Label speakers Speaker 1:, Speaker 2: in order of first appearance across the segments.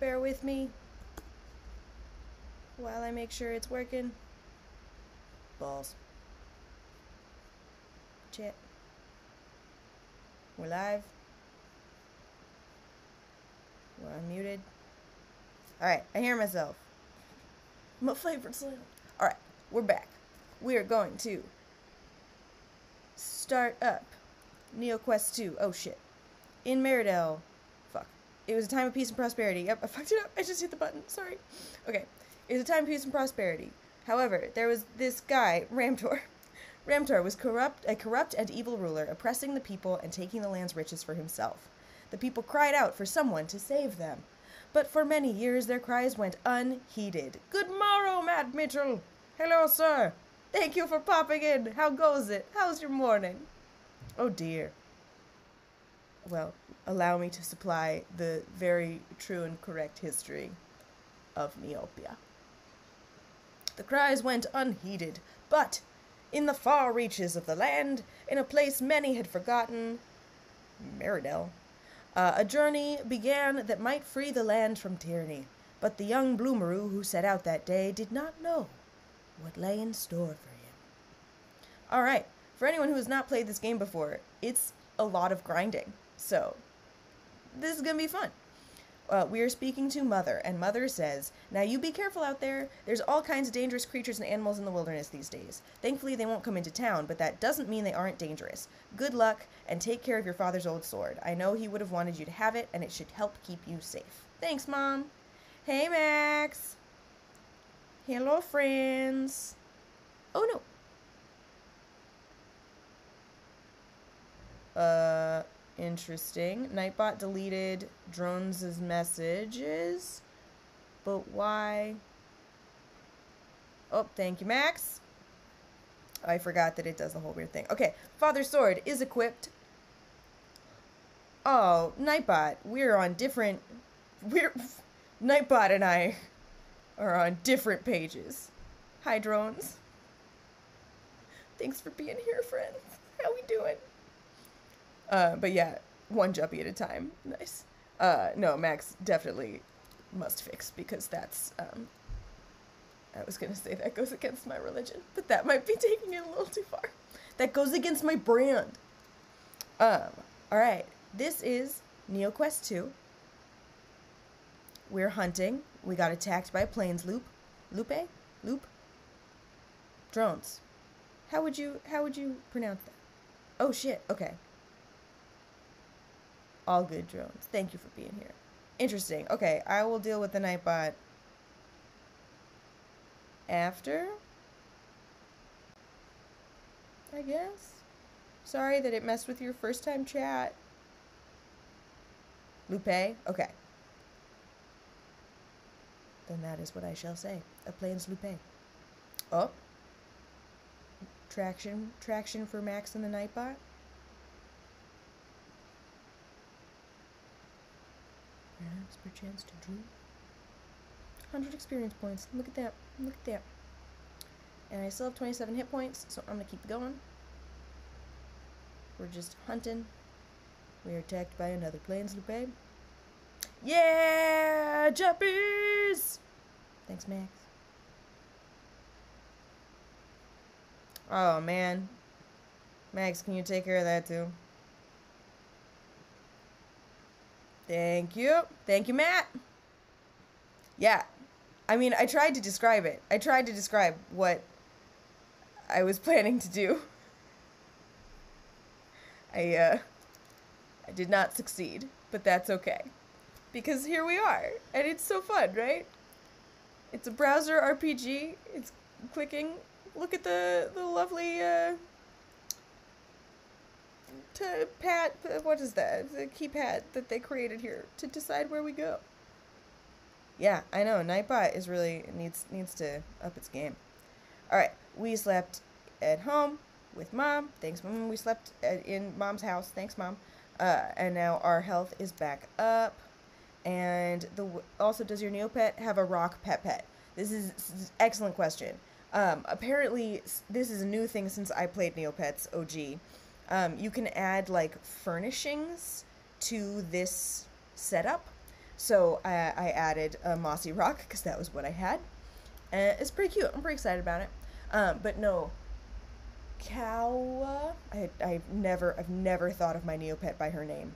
Speaker 1: Bear with me while I make sure it's working. Balls. Chat. We're live. We're unmuted. Alright, I hear myself. My favorite sound. Alright, we're back. We are going to start up NeoQuest 2. Oh shit. In Meridell. Fuck. It was a time of peace and prosperity. Yep, I fucked it up. I just hit the button. Sorry. Okay. It was a time of peace and prosperity. However, there was this guy, Ramtor. Ramtor was a corrupt and evil ruler, oppressing the people and taking the land's riches for himself. The people cried out for someone to save them. But for many years their cries went unheeded. Good morrow, Matt Mitchell. Hello, sir. Thank you for popping in. How goes it? How's your morning? Oh, dear. Well, allow me to supply the very true and correct history of Neopia. The cries went unheeded, but in the far reaches of the land, in a place many had forgotten, Meridell, a journey began that might free the land from tyranny. But the young bloomeroo who set out that day did not know what lay in store for him. Alright, for anyone who has not played this game before, it's a lot of grinding. So, this is gonna be fun. We are speaking to Mother, and Mother says, "Now you be careful out there. There's all kinds of dangerous creatures and animals in the wilderness these days. Thankfully they won't come into town, but that doesn't mean they aren't dangerous. Good luck, and take care of your father's old sword. I know he would have wanted you to have it, and it should help keep you safe." Thanks, Mom. Hey, Max. Hello, friends. Oh, no. Interesting. Nightbot deleted Drones' messages. But why? Oh, thank you, Max. I forgot that it does the whole weird thing. Okay, Father's sword is equipped. Oh, Nightbot, Nightbot and I are on different pages. Hi, Drones. Thanks for being here, friends. How we doing? But yeah, one jumpy at a time. Nice. No, Max definitely must fix, because that's, I was gonna say that goes against my religion, but that might be taking it a little too far. That goes against my brand. Alright. This is NeoQuest 2. We're hunting. We got attacked by a plains loop. Loop? Drones. How would you pronounce that? Oh shit, okay. All good, Drones. Thank you for being here. Interesting. Okay, I will deal with the Nightbot after, I guess. Sorry that it messed with your first time chat. Lupe? Okay. Then that is what I shall say. A plains Lupe. Oh. Traction for Max and the Nightbot. Perhaps perchance to dream. 100 experience points. Look at that. Look at that. And I still have 27 hit points, so I'm gonna keep going. We're just hunting. We are attacked by another plains Lupe. Yeah! Juppies! Thanks, Max. Oh, man. Max, can you take care of that, too? Thank you. Thank you, Matt. Yeah. I mean, I tried to describe it. I tried to describe what I was planning to do. I did not succeed, but that's okay. Because here we are, and it's so fun, right? It's a browser RPG. It's clicking. Look at the lovely what is that? The keypad that they created here to decide where we go. Yeah, I know. Nightbot is really needs to up its game. All right, we slept at home with Mom. Thanks, Mom. We slept in Mom's house. Thanks, Mom. And now our health is back up. And also, does your Neopet have a rock pet? This is an excellent question. Apparently, this is a new thing since I played Neopets OG. You can add, like, furnishings to this setup. So I added a mossy rock because that was what I had. And it's pretty cute. I'm pretty excited about it. But no, Kawa. I've never thought of my Neopet by her name.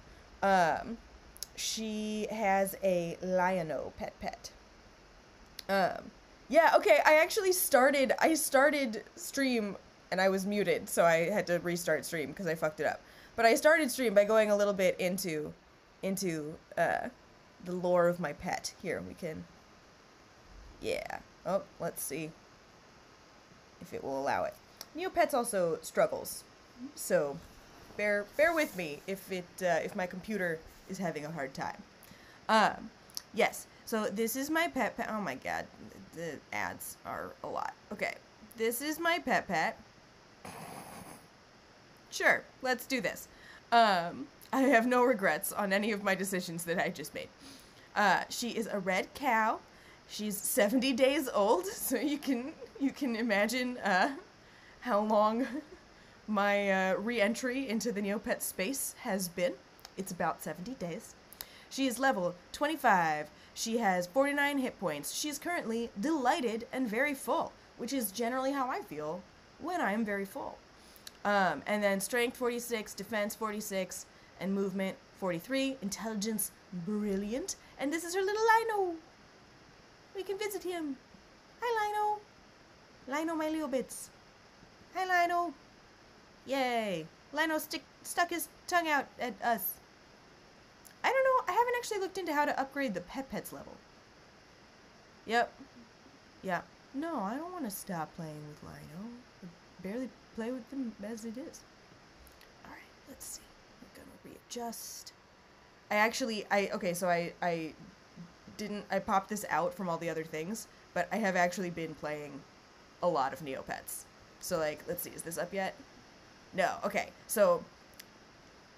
Speaker 1: She has a Lion-O pet. Yeah, okay, I started stream and I was muted, so I had to restart stream because I fucked it up. But I started stream by going a little bit into the lore of my pet. Here, we can, yeah. Oh, let's see if it will allow it. Neopets also struggles, so bear with me if my computer is having a hard time. Yes, so this is my pet. Oh my god, the ads are a lot. Okay, this is my pet. Sure, let's do this. I have no regrets on any of my decisions that I just made. She is a red cow. She's 70 days old, so you can imagine how long my re-entry into the Neopet space has been. It's about 70 days. She is level 25. She has 49 hit points. She is currently delighted and very full, which is generally how I feel when I am very full. And then strength 46, defense 46, and movement 43, intelligence brilliant. And this is her little Lino. We can visit him. Hi, Lino. Lino, my little bits. Hi, Lino. Yay. Lino stuck his tongue out at us. I don't know. I haven't actually looked into how to upgrade the pets level. Yep. Yeah. No, I don't want to stop playing with Lino. I barely play with them as it is. Alright, let's see. I'm gonna readjust. I popped this out from all the other things, but I have actually been playing a lot of Neopets. So, like, let's see, is this up yet? No, okay. So,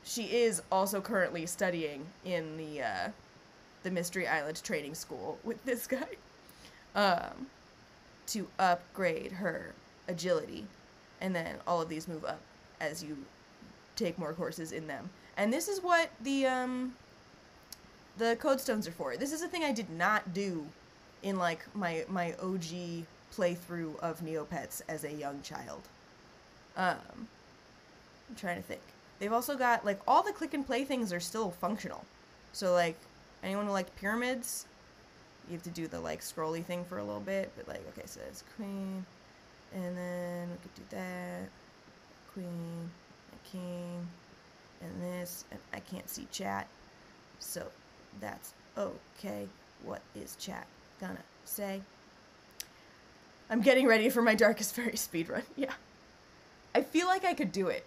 Speaker 1: she is also currently studying in the Mystery Island training school with this guy, to upgrade her agility. And then all of these move up as you take more courses in them. And this is what the code stones are for. This is a thing I did not do in, like, my OG playthrough of Neopets as a young child. I'm trying to think. They've also got, like, all the click and play things are still functional. So, like, anyone who liked pyramids, you have to do the, like, scrolly thing for a little bit. But, like, okay, so it's queen. And then we could do that. Queen, and king, and this. And I can't see chat. So, that's okay. What is chat gonna say? I'm getting ready for my Darkest Fairy speedrun. Yeah. I feel like I could do it.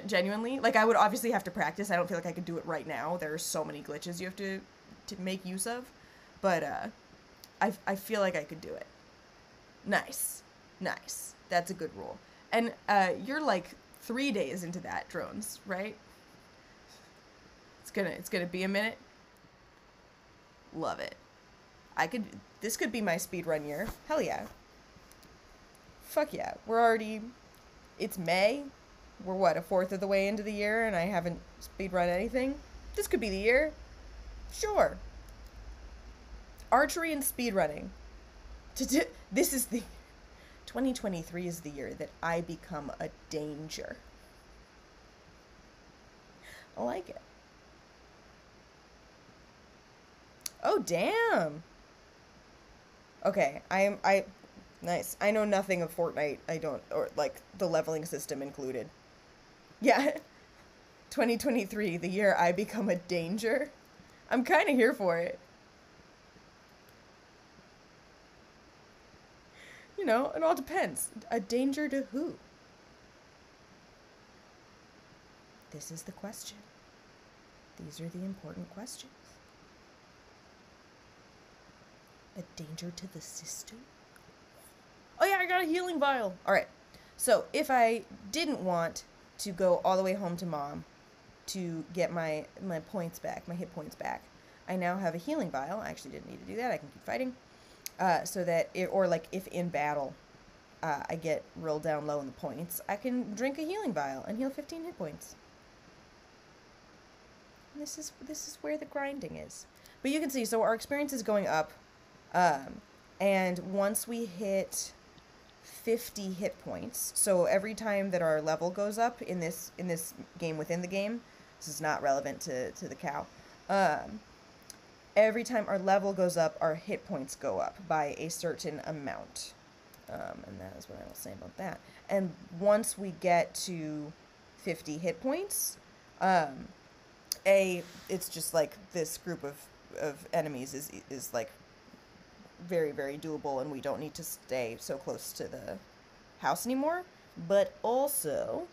Speaker 1: Genuinely. Like, I would obviously have to practice. I don't feel like I could do it right now. There are so many glitches you have to make use of. But, I feel like I could do it. Nice. Nice. That's a good rule. And, you're, like, 3 days into that, Drones, right? It's gonna be a minute. Love it. This could be my speedrun year. Hell yeah. Fuck yeah. It's May. We're what, a fourth of the way into the year and I haven't speedrun anything? This could be the year. Sure. Archery and speedrunning. This is the... 2023 is the year that I become a danger. I like it. Oh, damn. Okay, nice. I know nothing of Fortnite. Or, like, the leveling system included. Yeah. 2023, the year I become a danger. I'm kind of here for it. You know, it all depends. A danger to who? This is the question. These are the important questions. A danger to the system? Oh yeah, I got a healing vial! Alright, so if I didn't want to go all the way home to Mom to get my points back, my hit points back, I now have a healing vial. I actually didn't need to do that. I can keep fighting. So that, if in battle, I get real down low in the points, I can drink a healing vial and heal 15 hit points. This is where the grinding is. But you can see, so our experience is going up, and once we hit 50 hit points, so every time that our level goes up in this game within the game, this is not relevant to the cow, every time our level goes up, our hit points go up by a certain amount. And that is what I will say about that. And once we get to 50 hit points, it's just like this group of enemies is like very, very doable, and we don't need to stay so close to the house anymore. But also,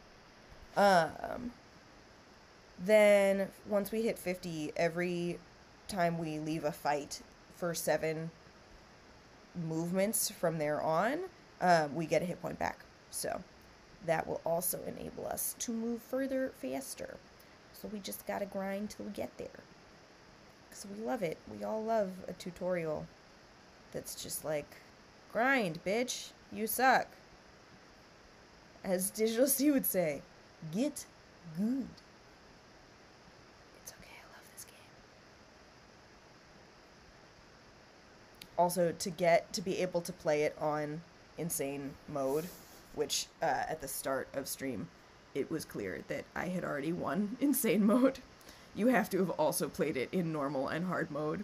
Speaker 1: then once we hit 50, every time we leave a fight for 7 movements from there on, we get a hit point back. So that will also enable us to move further faster. So we just gotta grind till we get there. Because we love it. We all love a tutorial that's just like, grind, bitch. You suck. As Digital C would say, get good. It's okay, I love this game. Also, to be able to play it on insane mode, which at the start of stream, it was clear that I had already won insane mode. You have to have also played it in normal and hard mode.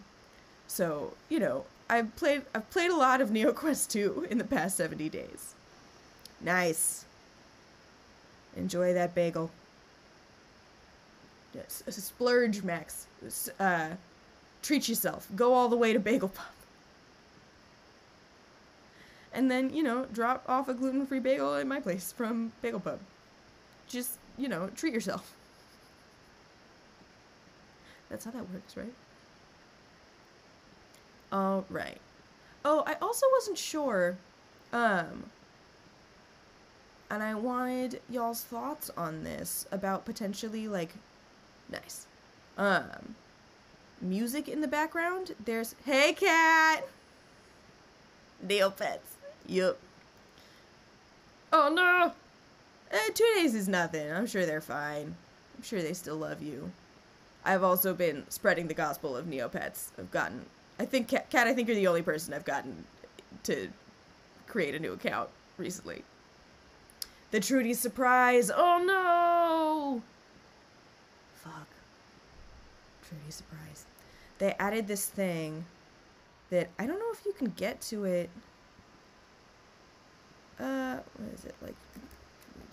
Speaker 1: So, you know, I've played a lot of NeoQuest 2 in the past 70 days. Nice. Enjoy that bagel. Yes, splurge, Max. Treat yourself. Go all the way to Bagel Pub. And then, you know, drop off a gluten-free bagel at my place from Bagel Pub. Just, you know, treat yourself. That's how that works, right? All right. Oh, I also wasn't sure, and I wanted y'all's thoughts on this about potentially, like, nice, music in the background. There's, hey, cat! Neopets. Yup. Oh, no! 2 days is nothing. I'm sure they're fine. I'm sure they still love you. I've also been spreading the gospel of Neopets. I've gotten, I think, Kat, I think you're the only person I've gotten to create a new account recently. The Trudy surprise. Oh no! Fuck. Trudy surprise. They added this thing that I don't know if you can get to it. What is it like?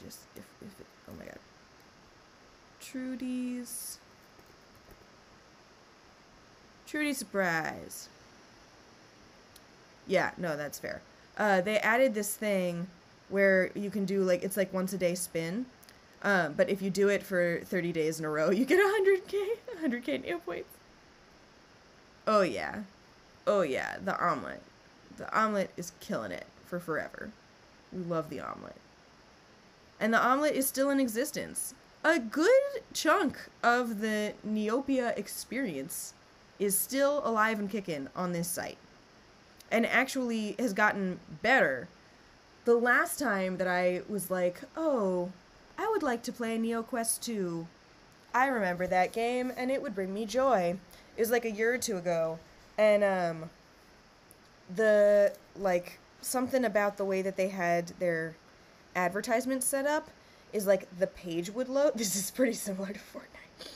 Speaker 1: Just if it, oh my god. Trudy surprise. Yeah, no, that's fair. They added this thing where you can do, like, it's like once a day spin. But if you do it for 30 days in a row, you get 100k Neo points. Oh yeah. Oh yeah, the omelet. The omelet is killing it for forever. We love the omelet. And the omelet is still in existence. A good chunk of the Neopia experience is still alive and kicking on this site. And actually has gotten better. The last time that I was like, oh, I would like to play NeoQuest 2. I remember that game, and it would bring me joy. It was like a year or two ago. And, something about the way that they had their advertisements set up is, like, the page would load. This is pretty similar to Fortnite.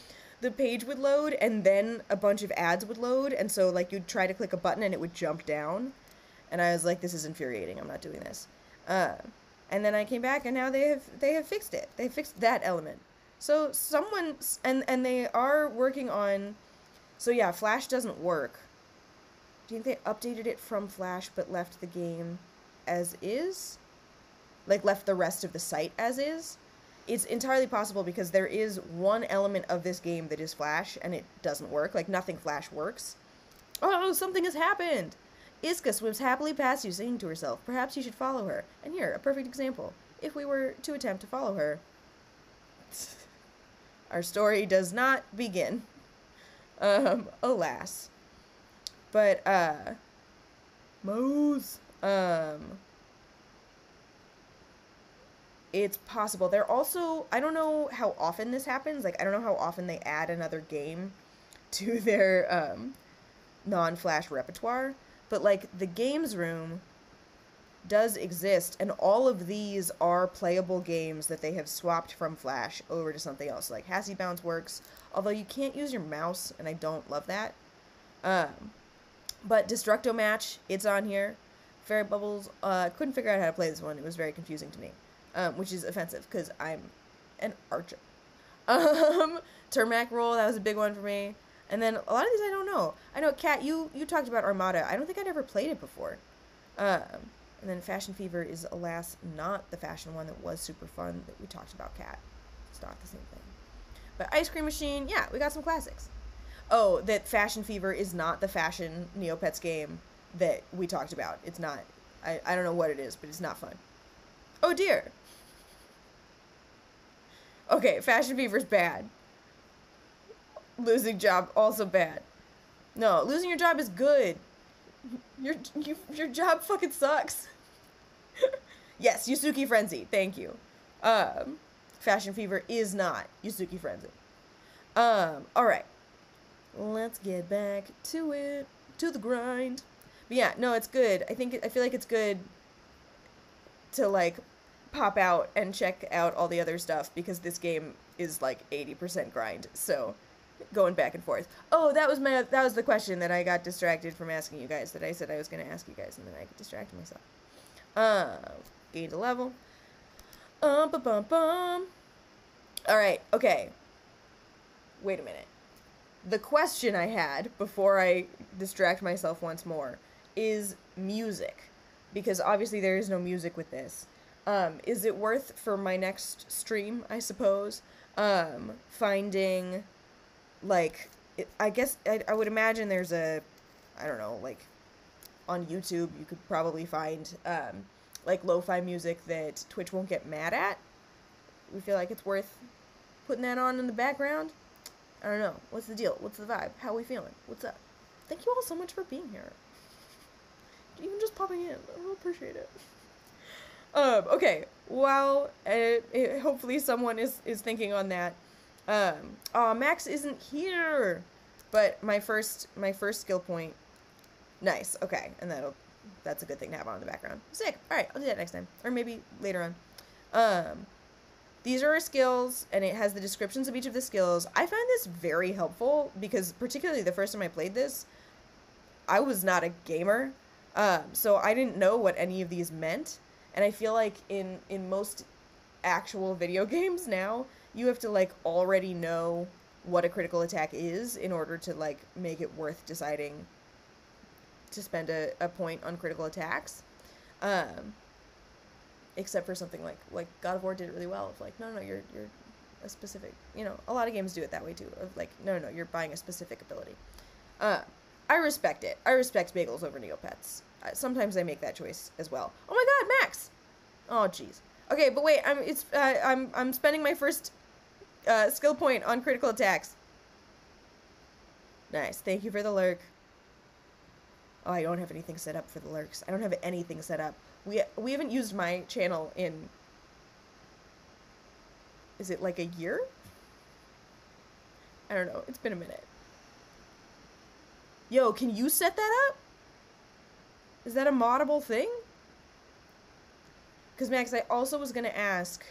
Speaker 1: The page would load, and then a bunch of ads would load, and so, like, you'd try to click a button, and it would jump down. And I was like, this is infuriating. I'm not doing this. And then I came back, and now they have fixed it. They fixed that element. So someone, and they are working on, so yeah, Flash doesn't work. Do you think they updated it from Flash but left the game as is? Like, left the rest of the site as is? It's entirely possible because there is one element of this game that is Flash, and it doesn't work. Like, nothing Flash works. Oh, something has happened! Iska swims happily past you, singing to herself. Perhaps you should follow her. And here, a perfect example. If we were to attempt to follow her. Our story does not begin. Alas. But, Moose. It's possible. They're also, I don't know how often this happens. Like, I don't know how often they add another game to their, non-Flash repertoire, but like the games room does exist, and all of these are playable games that they have swapped from Flash over to something else. Like Hasty Bounce works, although you can't use your mouse, and I don't love that. But Destructo Match, it's on here. Fairy Bubbles, couldn't figure out how to play this one. It was very confusing to me, which is offensive because I'm an archer. Turmac Roll, that was a big one for me. And then a lot of these I don't know. I know, Kat, you talked about Armada. I don't think I'd ever played it before. And then Fashion Fever is, alas, not the fashion one that was super fun that we talked about, Kat. It's not the same thing. But Ice Cream Machine, yeah, we got some classics. Oh, that Fashion Fever is not the fashion Neopets game that we talked about. It's not. I don't know what it is, but it's not fun. Oh, dear. Okay, Fashion Fever's bad. Losing job, also bad. No, losing your job is good. Your job fucking sucks. Yes, Yusuke Frenzy. Thank you. Fashion Fever is not Yusuke Frenzy. Alright. Let's get back to it. To the grind. But yeah, no, it's good. I feel like it's good to, like, pop out and check out all the other stuff, because this game is, like, 80% grind. So, going back and forth. Oh, that was the question that I got distracted from asking you guys, that I said I was going to ask you guys, and then I distracted myself. Gained a level. Alright, okay. Wait a minute. The question I had, before I distract myself once more, is music. Because obviously there is no music with this. Is it worth, for my next stream, I suppose, finding, like, I guess, I would imagine there's a, I don't know, like, on YouTube you could probably find, like, lo-fi music that Twitch won't get mad at. We feel like it's worth putting that on in the background. I don't know. What's the deal? What's the vibe? How are we feeling? What's up? Thank you all so much for being here. Even just popping in. I really appreciate it. Okay. Well, hopefully someone is thinking on that. Oh, Max isn't here. But my first skill point. Nice. Okay. And that's a good thing to have on in the background. Sick. Alright, I'll do that next time. Or maybe later on. These are our skills, and it has the descriptions of each of the skills. I find this very helpful, because particularly the first time I played this, I was not a gamer, so I didn't know what any of these meant, and I feel like in most actual video games now, you have to, like, already know what a critical attack is in order to, like, make it worth deciding to spend a point on critical attacks. Except for something like God of War did it really well. Of like, no, you're a specific, you know, a lot of games do it that way too. Of like, no, you're buying a specific ability. I respect it. I respect bagels over Neopets. Sometimes I make that choice as well. Oh my God, Max! Oh jeez. Okay, but wait, I'm spending my first skill point on critical attacks. Nice. Thank you for the lurk. Oh, I don't have anything set up for the lurks. I don't have anything set up. We haven't used my channel in, is it like a year? I don't know. It's been a minute. Yo, can you set that up? Is that a moddable thing? Because Max, I also was gonna ask.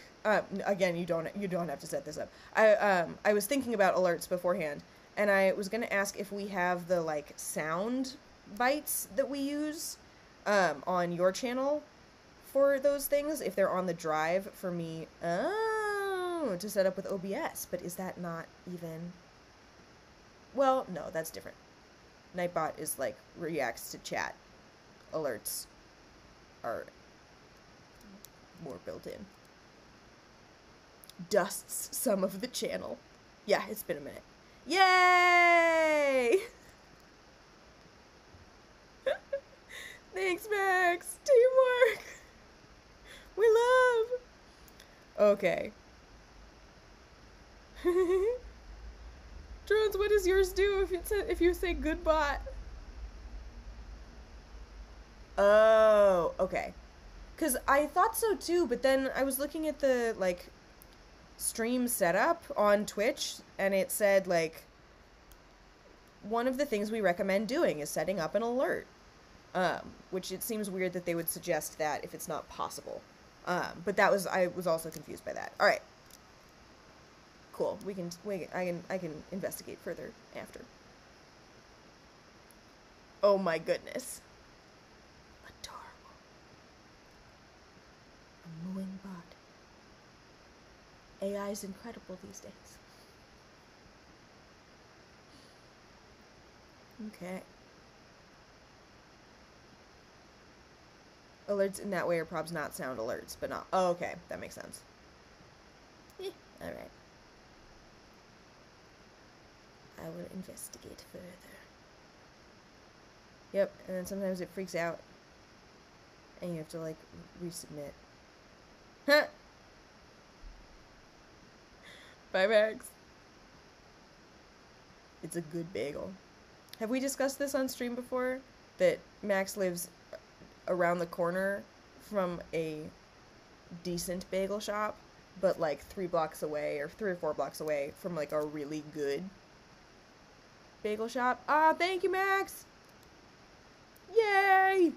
Speaker 1: Again, you don't have to set this up. I was thinking about alerts beforehand, and I was gonna ask if we have the like sound bites that we use on your channel for those things, if they're on the drive for me to set up with OBS. But is that not even, well, no, that's different. Nightbot is like reacts to chat. Alerts are more built in. Dusts some of the channel. Yeah, it's been a minute. Yay! Thanks, Max. Teamwork. We love. Okay. Drones, what does yours do if you say good bot? Oh, okay. Because I thought so too, but then I was looking at the, like, stream setup on Twitch, and it said, like, one of the things we recommend doing is setting up an alert. Which it seems weird that they would suggest that if it's not possible. But I was also confused by that. All right. Cool. I can investigate further after. Oh my goodness. Adorable. A mooing bot. AI is incredible these days. Okay. Alerts in that way are probs not sound alerts, but not. Oh, okay. That makes sense. Alright. I will investigate further. Yep, and then sometimes it freaks out. And you have to, like, resubmit. Huh! Bye, Max. It's a good bagel. Have we discussed this on stream before? That Max lives around the corner from a decent bagel shop, but like 3 blocks away, or 3 or 4 blocks away from like a really good bagel shop. Ah, thank you, Max! Yay!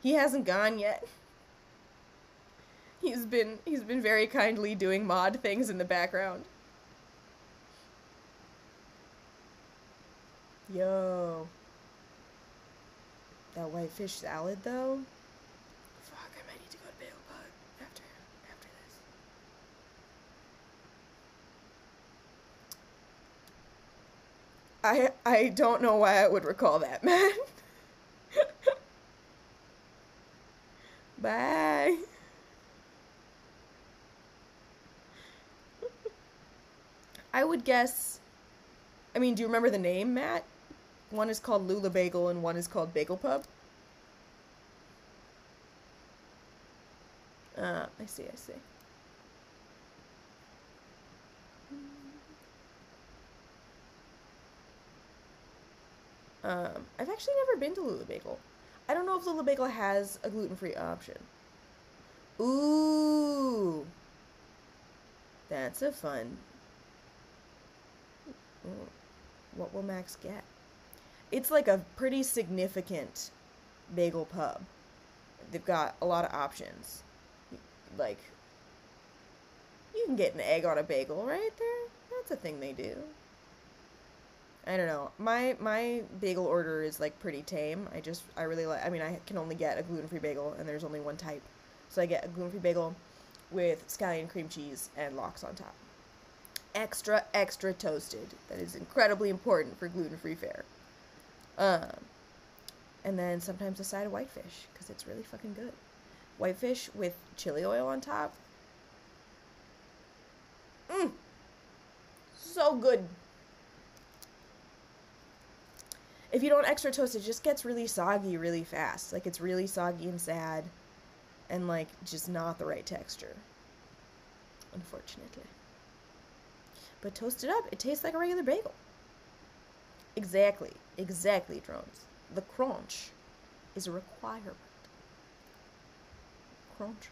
Speaker 1: He hasn't gone yet. He's been very kindly doing mod things in the background. Yo. That white fish salad, though? Fuck, I might need to go to Bagel Bug after this. I don't know why I would recall that, man. Bye. I would guess... I mean, do you remember the name, Matt? One is called Lula Bagel and one is called Bagel Pub. I see. I've actually never been to Lula Bagel. I don't know if Lula Bagel has a gluten-free option. Ooh. That's a fun... Ooh. What will Max get? It's like a pretty significant bagel pub. They've got a lot of options. Like, you can get an egg on a bagel right there. That's a thing they do. I don't know. My bagel order is like pretty tame. I really like, I mean, I can only get a gluten-free bagel and there's only one type. So I get a gluten-free bagel with scallion cream cheese and lox on top. Extra, extra toasted. That is incredibly important for gluten-free fare. And then sometimes a side of whitefish, because it's really fucking good. Whitefish with chili oil on top. So good. If you don't extra toast, it just gets really soggy really fast. Like, it's really soggy and sad. And, like, just not the right texture. Unfortunately. But toasted up, it tastes like a regular bagel. Exactly, drones. The crunch is a requirement. Crunch.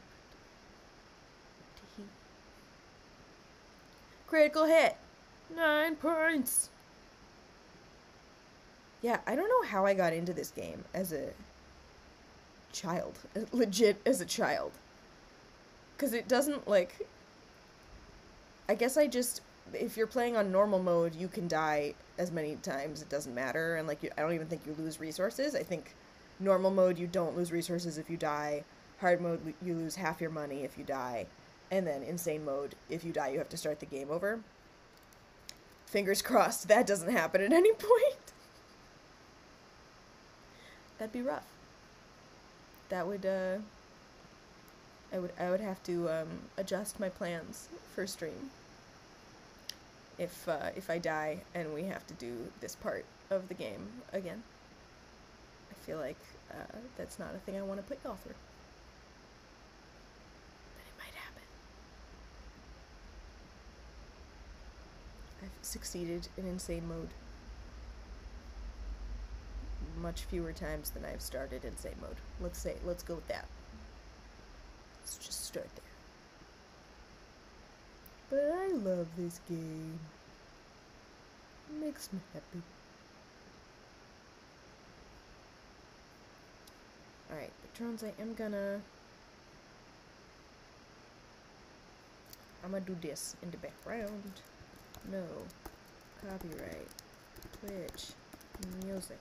Speaker 1: Critical hit. 9 points. Yeah, I don't know how I got into this game as a child. Legit as a child. Because it doesn't, like... I guess I just... If you're playing on normal mode, you can die as many times, it doesn't matter, and, like, I don't even think you lose resources. I think normal mode, you don't lose resources if you die. Hard mode, you lose half your money if you die. And then insane mode, if you die, you have to start the game over. Fingers crossed that doesn't happen at any point. That'd be rough. That would, I would have to, adjust my plans for stream. If I die and we have to do this part of the game again. I feel like, that's not a thing I want to put y'all through. But it might happen. I've succeeded in insane mode much fewer times than I've started insane mode. Let's go with that. Let's just start there. But I love this game. Makes me happy. Alright, patrons, I'm gonna do this in the background. No. Copyright. Twitch. Music.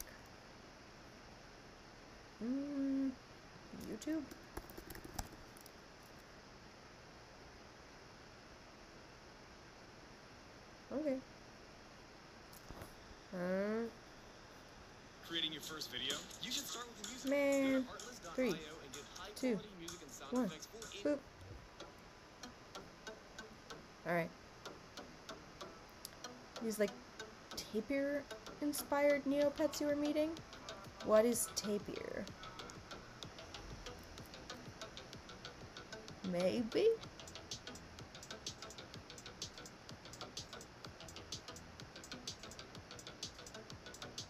Speaker 1: YouTube? Okay.
Speaker 2: Creating your first video? You should start with the music.
Speaker 1: Man. 3, 2, 1. Boop. Alright. These, like, tapir-inspired Neopets you were meeting? What is tapir? Maybe?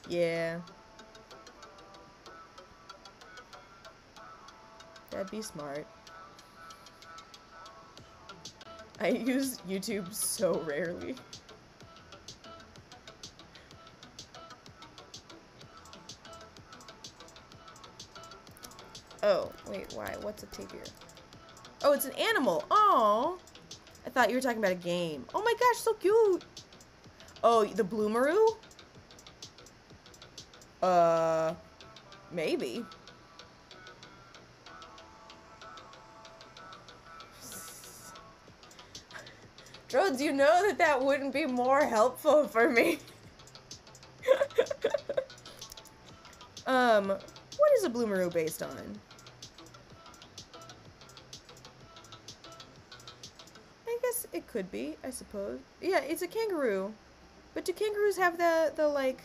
Speaker 1: Yeah. That'd be smart. I use YouTube so rarely. Oh, wait, why? What's a tapir? Oh, it's an animal! Aww! I thought you were talking about a game. Oh my gosh, so cute! Oh, the bloomaroo? Maybe. Drones, you know that wouldn't be more helpful for me. What is a bloomaroo based on? I guess it could be, I suppose. Yeah, it's a kangaroo. But do kangaroos have the like...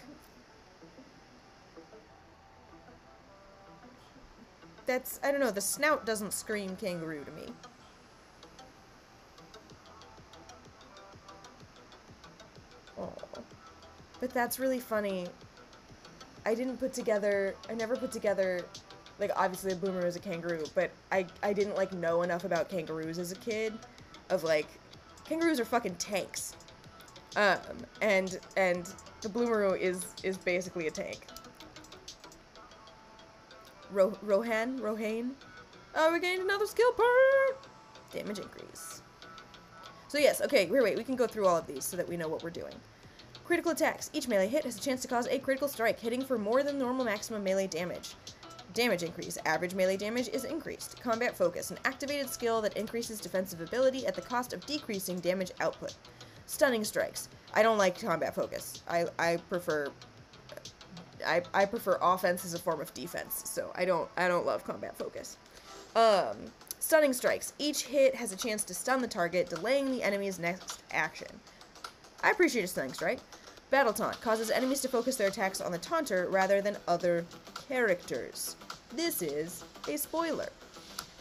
Speaker 1: That's, I don't know, the snout doesn't scream kangaroo to me. Oh. But that's really funny. I never put together, like, obviously a bloomaroo is a kangaroo, but I didn't, like, know enough about kangaroos as a kid, of, like, kangaroos are fucking tanks. And the bloomaroo is basically a tank. Rohane? Oh, we gained another skill point! Damage increase. So yes, okay, wait, we can go through all of these so that we know what we're doing. Critical attacks. Each melee hit has a chance to cause a critical strike, hitting for more than normal maximum melee damage. Damage increase. Average melee damage is increased. Combat focus. An activated skill that increases defensive ability at the cost of decreasing damage output. Stunning strikes. I don't like combat focus. I prefer offense as a form of defense, so I don't love combat focus. Stunning strikes. Each hit has a chance to stun the target, delaying the enemy's next action. I appreciate a stunning strike. Battle taunt causes enemies to focus their attacks on the taunter rather than other characters. This is a spoiler.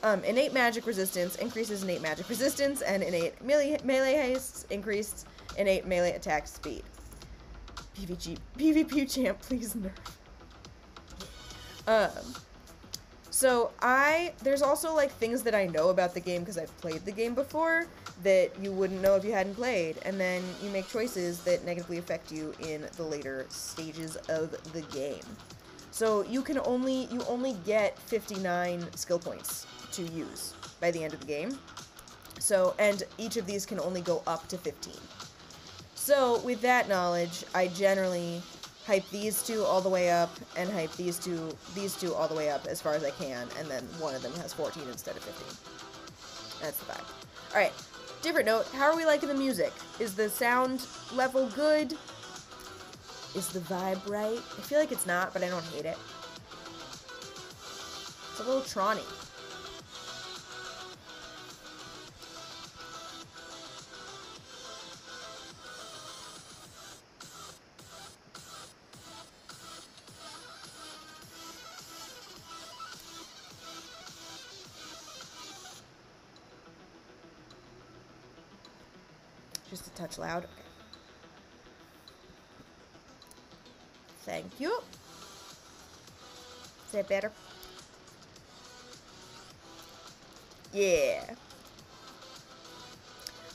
Speaker 1: Innate magic resistance increases innate magic resistance, and innate melee haste increased innate melee attack speed. PvP champ, please nerf. So there's also, like, things that I know about the game because I've played the game before that you wouldn't know if you hadn't played, and then you make choices that negatively affect you in the later stages of the game. So you only get 59 skill points to use by the end of the game. So, and each of these can only go up to 15. So with that knowledge, I generally hype these two all the way up and hype these two all the way up as far as I can, and then one of them has 14 instead of 15. That's the vibe. Alright, different note, how are we liking the music? Is the sound level good? Is the vibe right? I feel like it's not, but I don't hate it. It's a little Tron-y. Just a touch loud. Okay. Thank you. Is that better? Yeah.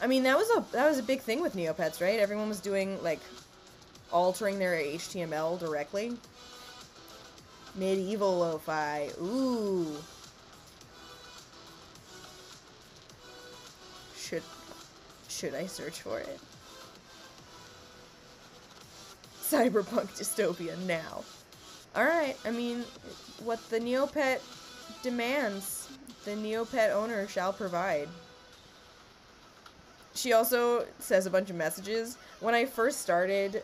Speaker 1: I mean, that was a big thing with Neopets, right? Everyone was doing, like, altering their HTML directly. Medieval lo-fi. Ooh. Should I search for it? Cyberpunk dystopia now. Alright, I mean, what the Neopet demands, the Neopet owner shall provide. She also says a bunch of messages. When I first started,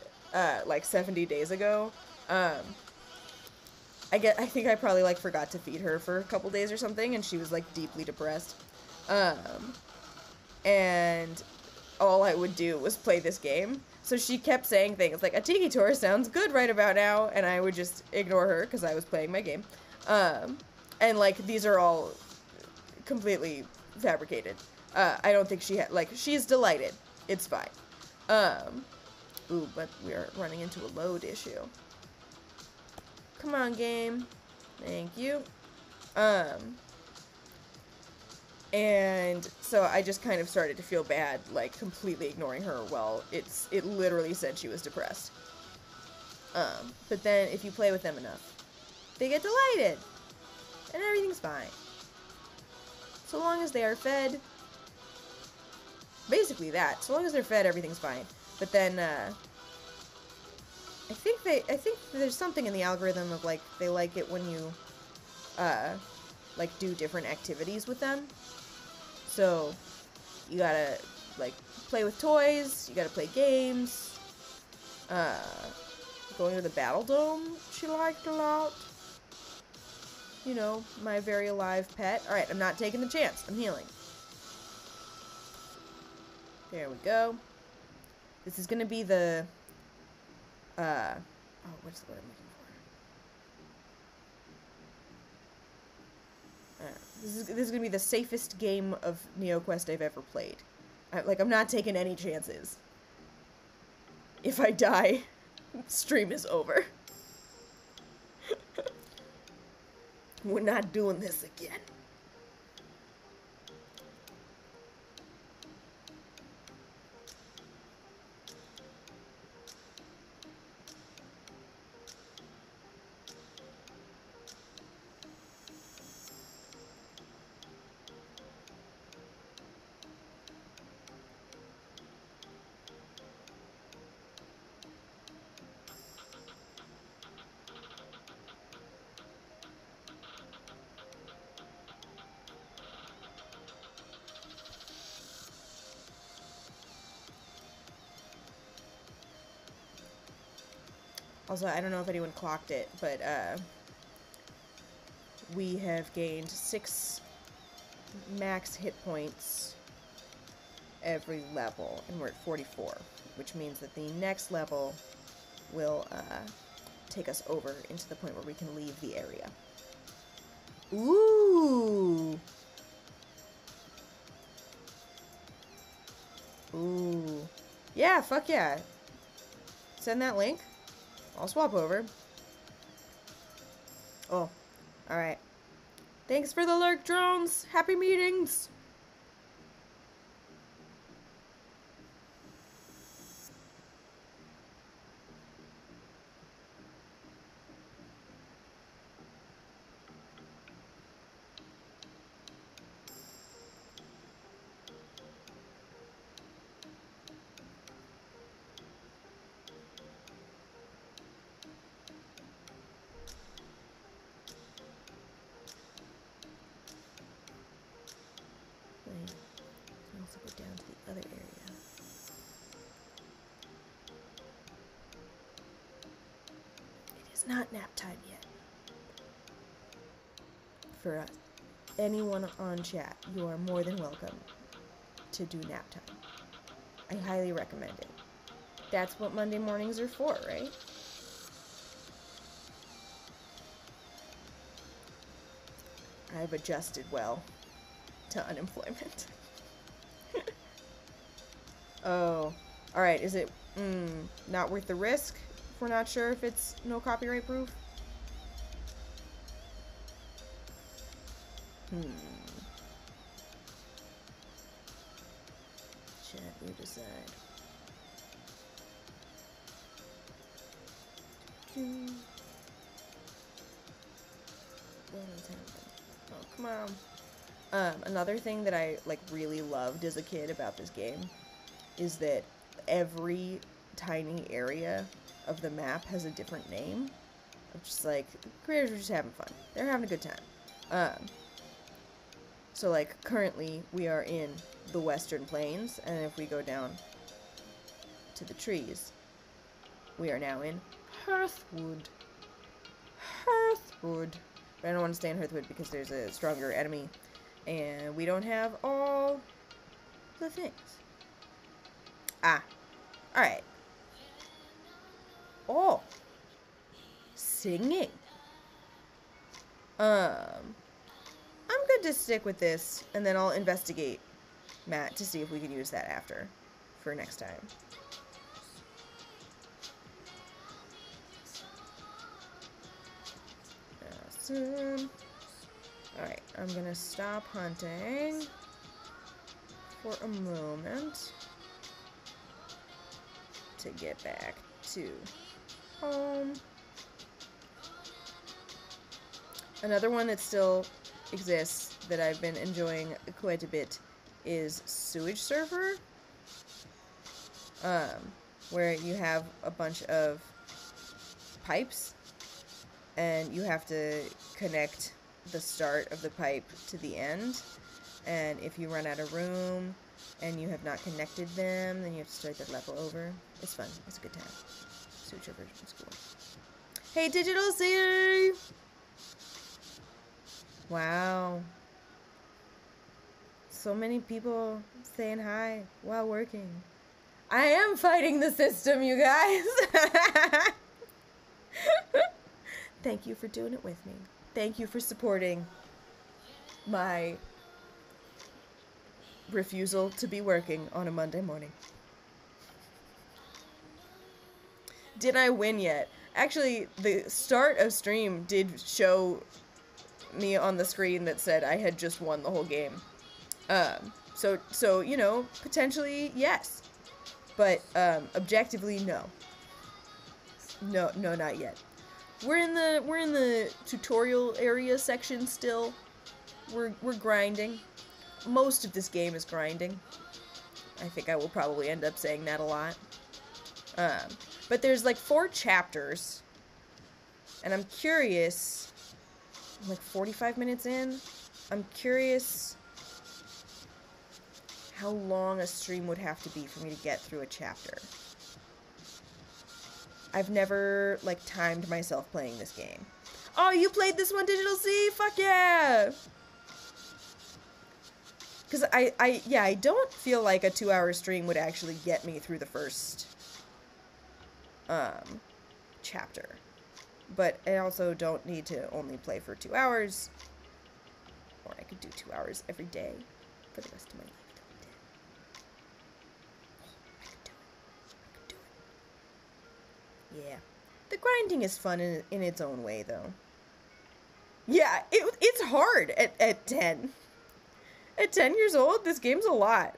Speaker 1: like 70 days ago, I think I probably, like, forgot to feed her for a couple days or something, and she was, like, deeply depressed. And all I would do was play this game. So she kept saying things like, a tiki tour sounds good right about now, and I would just ignore her because I was playing my game. And, like, these are all completely fabricated. I don't think she had, like, she's delighted. It's fine. Ooh, but we are running into a load issue. Come on, game. Thank you. And so I just kind of started to feel bad, like, completely ignoring her while it literally said she was depressed. But then if you play with them enough, they get delighted. And everything's fine. So long as they are fed. Basically that. So long as they're fed, everything's fine. But then, I think there's something in the algorithm of, like, they like it when you, like, do different activities with them. So, you gotta, like, play with toys, you gotta play games, going to the Battle Dome, she liked a lot. You know, my very alive pet. Alright, I'm not taking the chance, I'm healing. There we go. This is gonna be the, oh, what's the word I'm looking for? This is gonna be the safest game of NeoQuest I've ever played. I'm not taking any chances. If I die, stream is over. We're not doing this again. Also, I don't know if anyone clocked it, but, we have gained 6 max hit points every level, and we're at 44, which means that the next level will, take us over into the point where we can leave the area. Ooh! Ooh. Yeah, fuck yeah. Send that link. I'll swap over. Oh, alright. Thanks for the lurk, drones! Happy meetings! Also go down to the other area. It is not nap time yet. For us, anyone on chat, you are more than welcome to do nap time. I highly recommend it. That's what Monday mornings are for, right? I've adjusted well to unemployment. Oh, alright, is it, not worth the risk if we're not sure if it's no copyright proof? Chat, you decide. Oh, come on. Another thing that I, like, really loved as a kid about this game is that every tiny area of the map has a different name. It's just like, the creators are just having fun. They're having a good time. So, like, currently we are in the Western Plains, and if we go down to the trees, we are now in Hearthwood. Hearthwood. But I don't want to stay in Hearthwood because there's a stronger enemy, and we don't have all the things. Ah. Alright. Oh. Singing. I'm good to stick with this, and then I'll investigate Matt to see if we can use that after, for next time. Awesome. Alright, I'm gonna stop hunting for a moment to get back to home. Another one that still exists that I've been enjoying quite a bit is Sewage Surfer, where you have a bunch of pipes and you have to connect the start of the pipe to the end, and if you run out of room and you have not connected them, then you have to start the level over. It's fun. It's a good time. Sewage Surfer is cool. Hey, Digital C! Wow. So many people saying hi while working. I am fighting the system, you guys. Thank you for doing it with me. Thank you for supporting my refusal to be working on a Monday morning. Did I win yet? Actually, the start of stream did show me on the screen that said I had just won the whole game. So you know, potentially yes, but objectively no. No, not yet. We're in the tutorial area section still. We're grinding. Most of this game is grinding. I think I will probably end up saying that a lot. But there's like 4 chapters, and I'm curious. I'm like 45 minutes in. I'm curious how long a stream would have to be for me to get through a chapter. I've never, like, timed myself playing this game. Oh, you played this one, Digital C? Fuck yeah! Because I don't feel like a 2-hour stream would actually get me through the first, chapter. But I also don't need to only play for 2 hours. Or I could do 2 hours every day for the rest of my life. I could do it. Yeah. The grinding is fun in its own way, though. Yeah, it's hard at 10. At 10 years old, this game's a lot.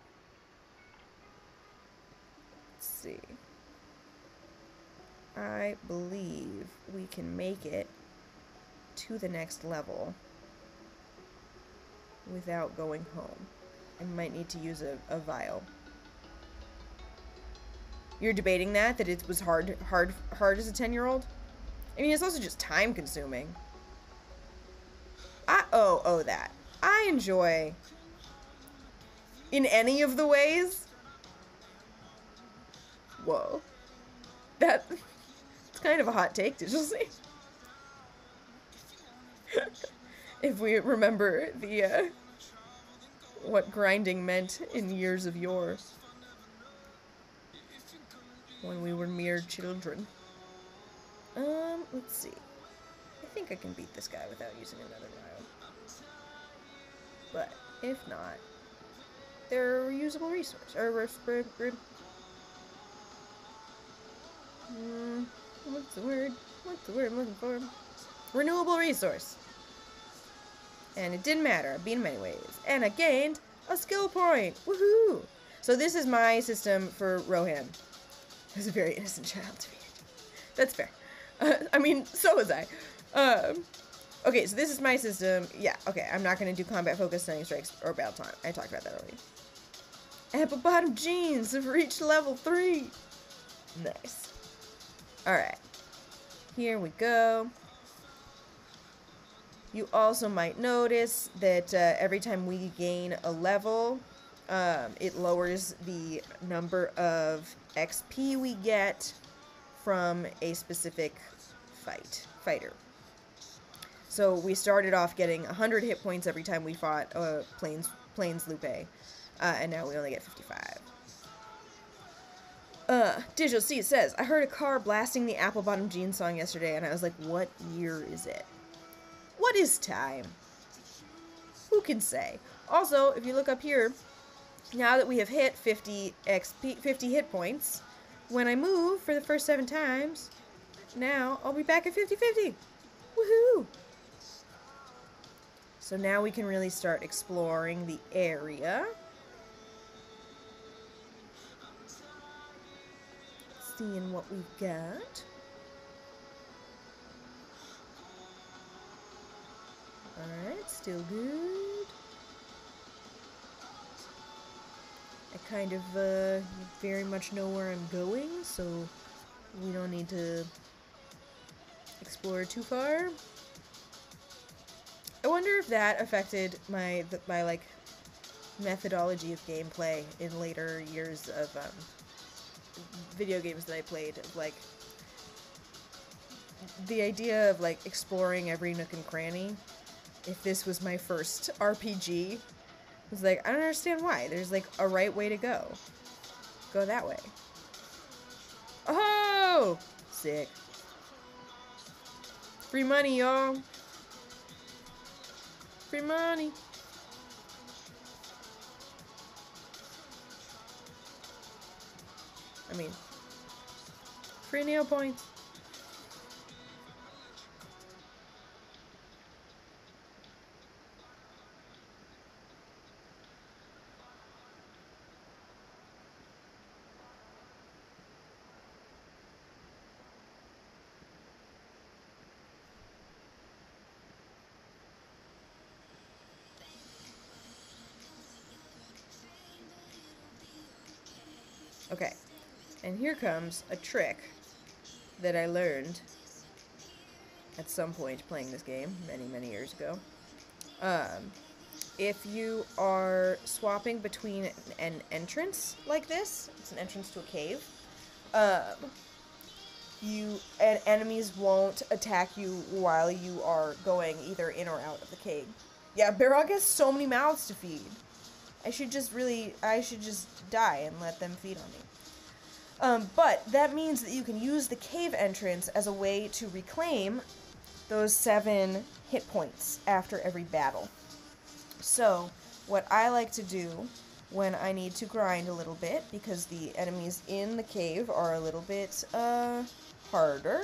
Speaker 1: Let's see. I believe we can make it to the next level without going home. I might need to use a vial. You're debating that it was hard as a 10-year-old? I mean, it's also just time consuming. That. I enjoy, in any of the ways. Whoa. It's kind of a hot take, did you see? If we remember the, what grinding meant in years of yore. When we were mere children. Let's see. I think I can beat this guy without using another vial. But, if not, they're a reusable resource. What's the word? What's the word I'm looking for? Renewable resource. And it didn't matter. I beat him anyways. And I gained a skill point. Woohoo! So this is my system for Rohan. He was a very innocent child to me. That's fair. I mean, so was I. Okay, so this is my system. Yeah, okay, I'm not going to do combat focus, stunning strikes, or battle time. I talked about that earlier. Apple bottom jeans have reached level 3. Nice. Alright. Here we go. You also might notice that every time we gain a level, it lowers the number of XP we get from a specific fighter. So we started off getting 100 hit points every time we fought Plains Lupe, and now we only get 55. Digital C says, I heard a car blasting the Apple Bottom Jeans song yesterday, and I was like, what year is it? What is time? Who can say? Also, if you look up here, now that we have hit 50 hit points, when I move for the first 7 times, now I'll be back at 50-50. Woohoo! So now we can really start exploring the area. Seeing what we've got. Alright, still good. I kind of very much know where I'm going, so we don't need to explore too far. I wonder if that affected my like methodology of gameplay in later years of video games that I played. Like the idea of like exploring every nook and cranny. If this was my first RPG, I was like, I don't understand why. There's like a right way to go. Go that way. Oh, sick. Free money, y'all. Free money. I mean, free nail points. Okay, and here comes a trick that I learned at some point playing this game many years ago. If you are swapping between an entrance like this, it's an entrance to a cave, enemies won't attack you while you are going either in or out of the cave. Yeah, Barog has so many mouths to feed. I should just die and let them feed on me. But that means that you can use the cave entrance as a way to reclaim those 7 hit points after every battle. So, what I like to do when I need to grind a little bit, because the enemies in the cave are a little bit, harder.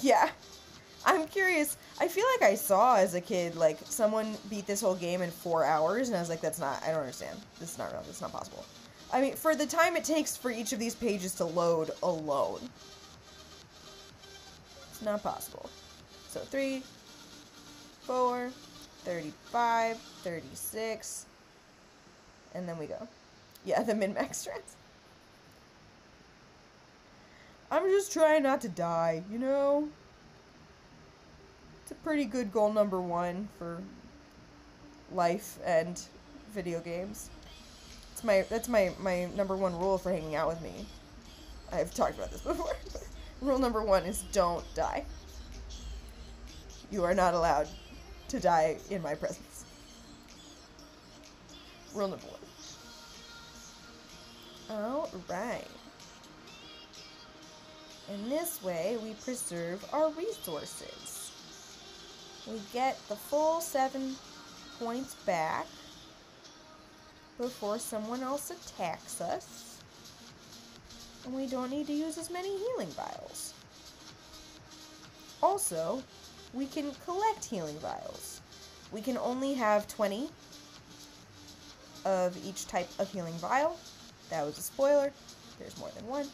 Speaker 1: Yeah. I'm curious. I feel like I saw as a kid, like, someone beat this whole game in 4 hours, and I was like, I don't understand. This is not real. This is not possible. I mean, for the time it takes for each of these pages to load alone. It's not possible. So, 3, 4, 35, 36, and then we go. Yeah, the min-max strats. I'm just trying not to die, you know? It's a pretty good goal number 1 for life and video games. That's my number 1 rule for hanging out with me. I've talked about this before. Rule number 1 is don't die. You are not allowed to die in my presence. Rule number 1. Alright. And this way we preserve our resources. We get the full 7 points back before someone else attacks us. And we don't need to use as many healing vials. Also, we can collect healing vials. We can only have 20 of each type of healing vial. That was a spoiler. There's more than one.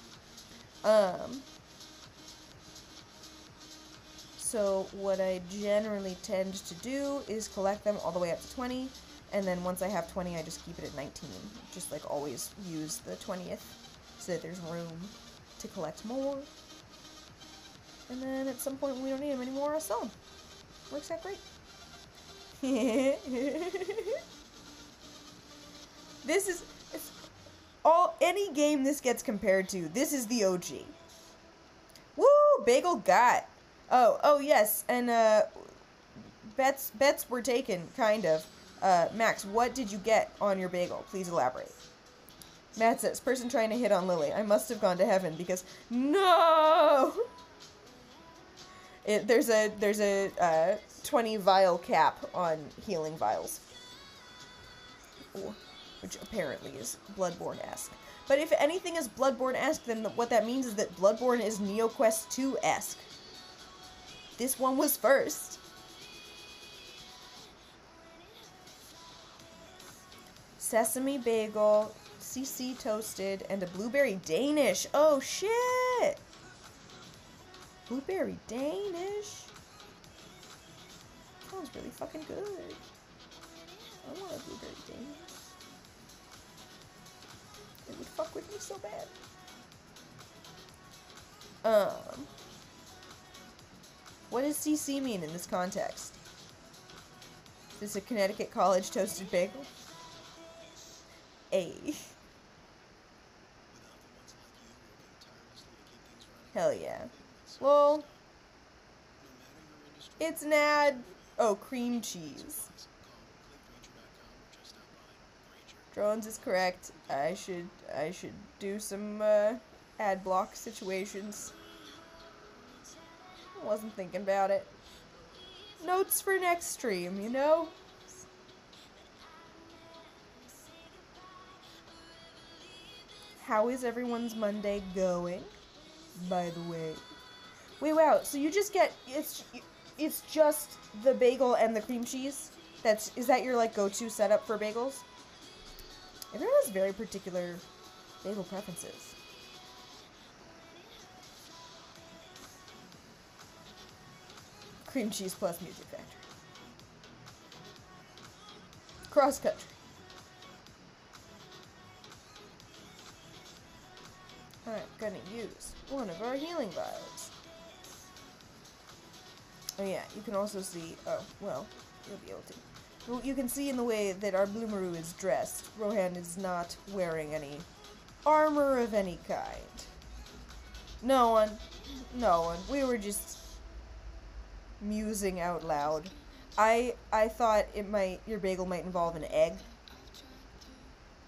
Speaker 1: So what I generally tend to do is collect them all the way up to 20, and then once I have 20, I just keep it at 19. Just like always use the 20th so that there's room to collect more. And then at some point when we don't need them anymore, I'll sell them. Works out great. This is any game this gets compared to. This is the OG. Woo! Bagel got. Oh yes, and bets were taken, kind of. Max, what did you get on your bagel? Please elaborate. Matt says, person trying to hit on Lily. I must have gone to heaven because no. There's a 20 vial cap on healing vials. Ooh, which apparently is Bloodborne-esque. But if anything is Bloodborne-esque, then what that means is that Bloodborne is NeoQuest 2-esque. This one was first. Sesame bagel, CC toasted, and a blueberry Danish. Oh shit! Blueberry Danish? Sounds really fucking good. I want a blueberry Danish. It would fuck with me so bad. What does CC mean in this context? Is this a Connecticut College toasted bagel? A. Hell yeah. Well, it's an ad. Oh, cream cheese. Drones is correct. I should do some ad block situations. Wasn't thinking about it. Notes for next stream, you know? How is everyone's Monday going, by the way? Wait, wow, so you just get, it's just the bagel and the cream cheese? Is that your, like, go-to setup for bagels? Everyone has very particular bagel preferences. Cream cheese plus Music Factory. Cross country. Alright, gonna use one of our healing vials. Oh yeah, you can also see, oh, well, you'll be able to. Well, you can see in the way that our Bloomaroo is dressed, Rohan is not wearing any armor of any kind. No one. We were just musing out loud. I thought your bagel might involve an egg.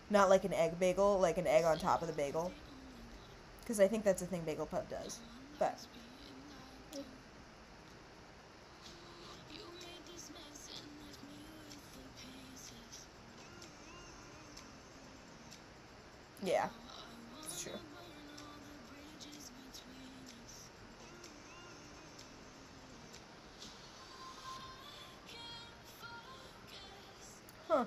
Speaker 1: Not like an egg bagel, like an egg on top of the bagel. Because I think that's a thing Bagel Pub does. But yeah, it's true. Huh.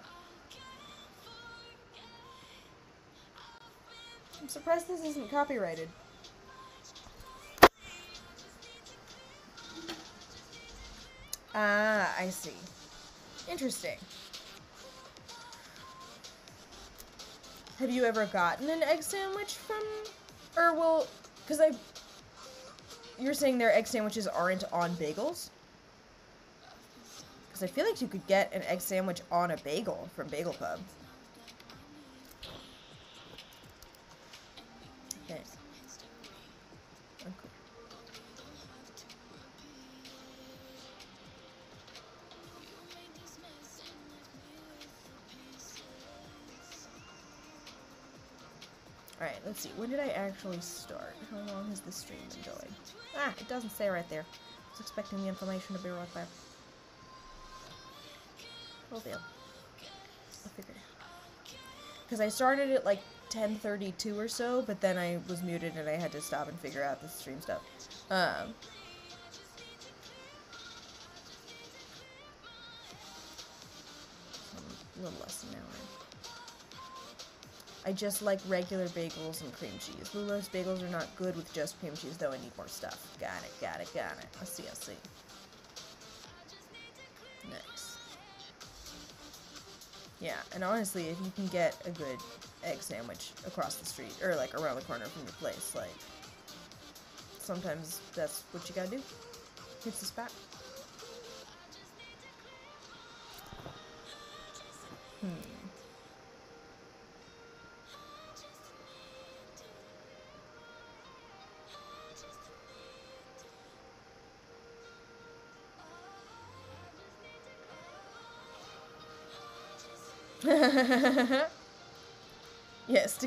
Speaker 1: I'm surprised this isn't copyrighted. Ah, I see. Interesting. Have you ever gotten an egg sandwich from, or well, because you're saying their egg sandwiches aren't on bagels? Because I feel like you could get an egg sandwich on a bagel from Bagel Pub. Okay. Alright, let's see. When did I actually start? How long has this stream been going? Ah, it doesn't say right there. I was expecting the information to be right there. Oh, deal. I'll figure it out. Because I started at like 10:32 or so, but then I was muted and I had to stop and figure out the stream stuff. A little less than an hour. I just like regular bagels and cream cheese. Lula's bagels are not good with just cream cheese, though I need more stuff. Got it. I see. Nice. Yeah, and honestly, if you can get a good egg sandwich across the street, or like around the corner from your place, like, sometimes that's what you gotta do. Hits the spot. Yes, to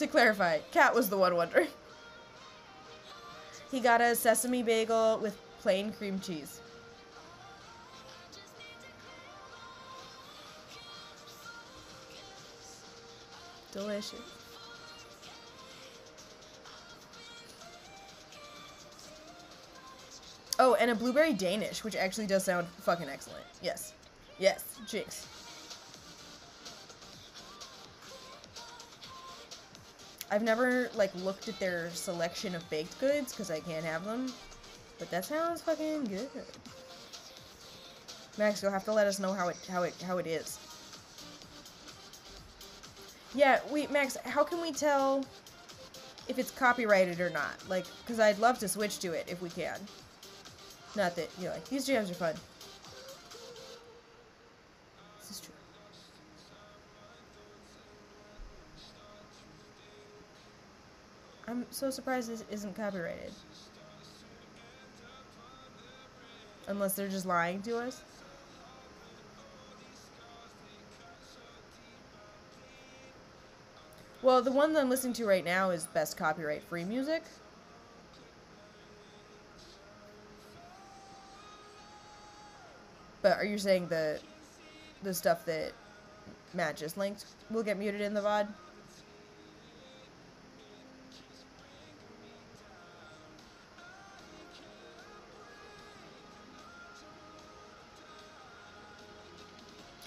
Speaker 1: clarify, Kat was the one wondering. He got a sesame bagel with plain cream cheese. Delicious. Oh, and a blueberry Danish, which actually does sound fucking excellent. Yes. Yes, Jinx. I've never, like, looked at their selection of baked goods, because I can't have them. But that sounds fucking good. Max, you'll have to let us know how it is. Yeah, wait, Max, how can we tell if it's copyrighted or not? Like, because I'd love to switch to it if we can. Not that, you know, like, these jams are fun. This is true. I'm so surprised this isn't copyrighted. Unless they're just lying to us. Well, the one that I'm listening to right now is best copyright-free music. But are you saying the stuff that Matt just linked will get muted in the VOD?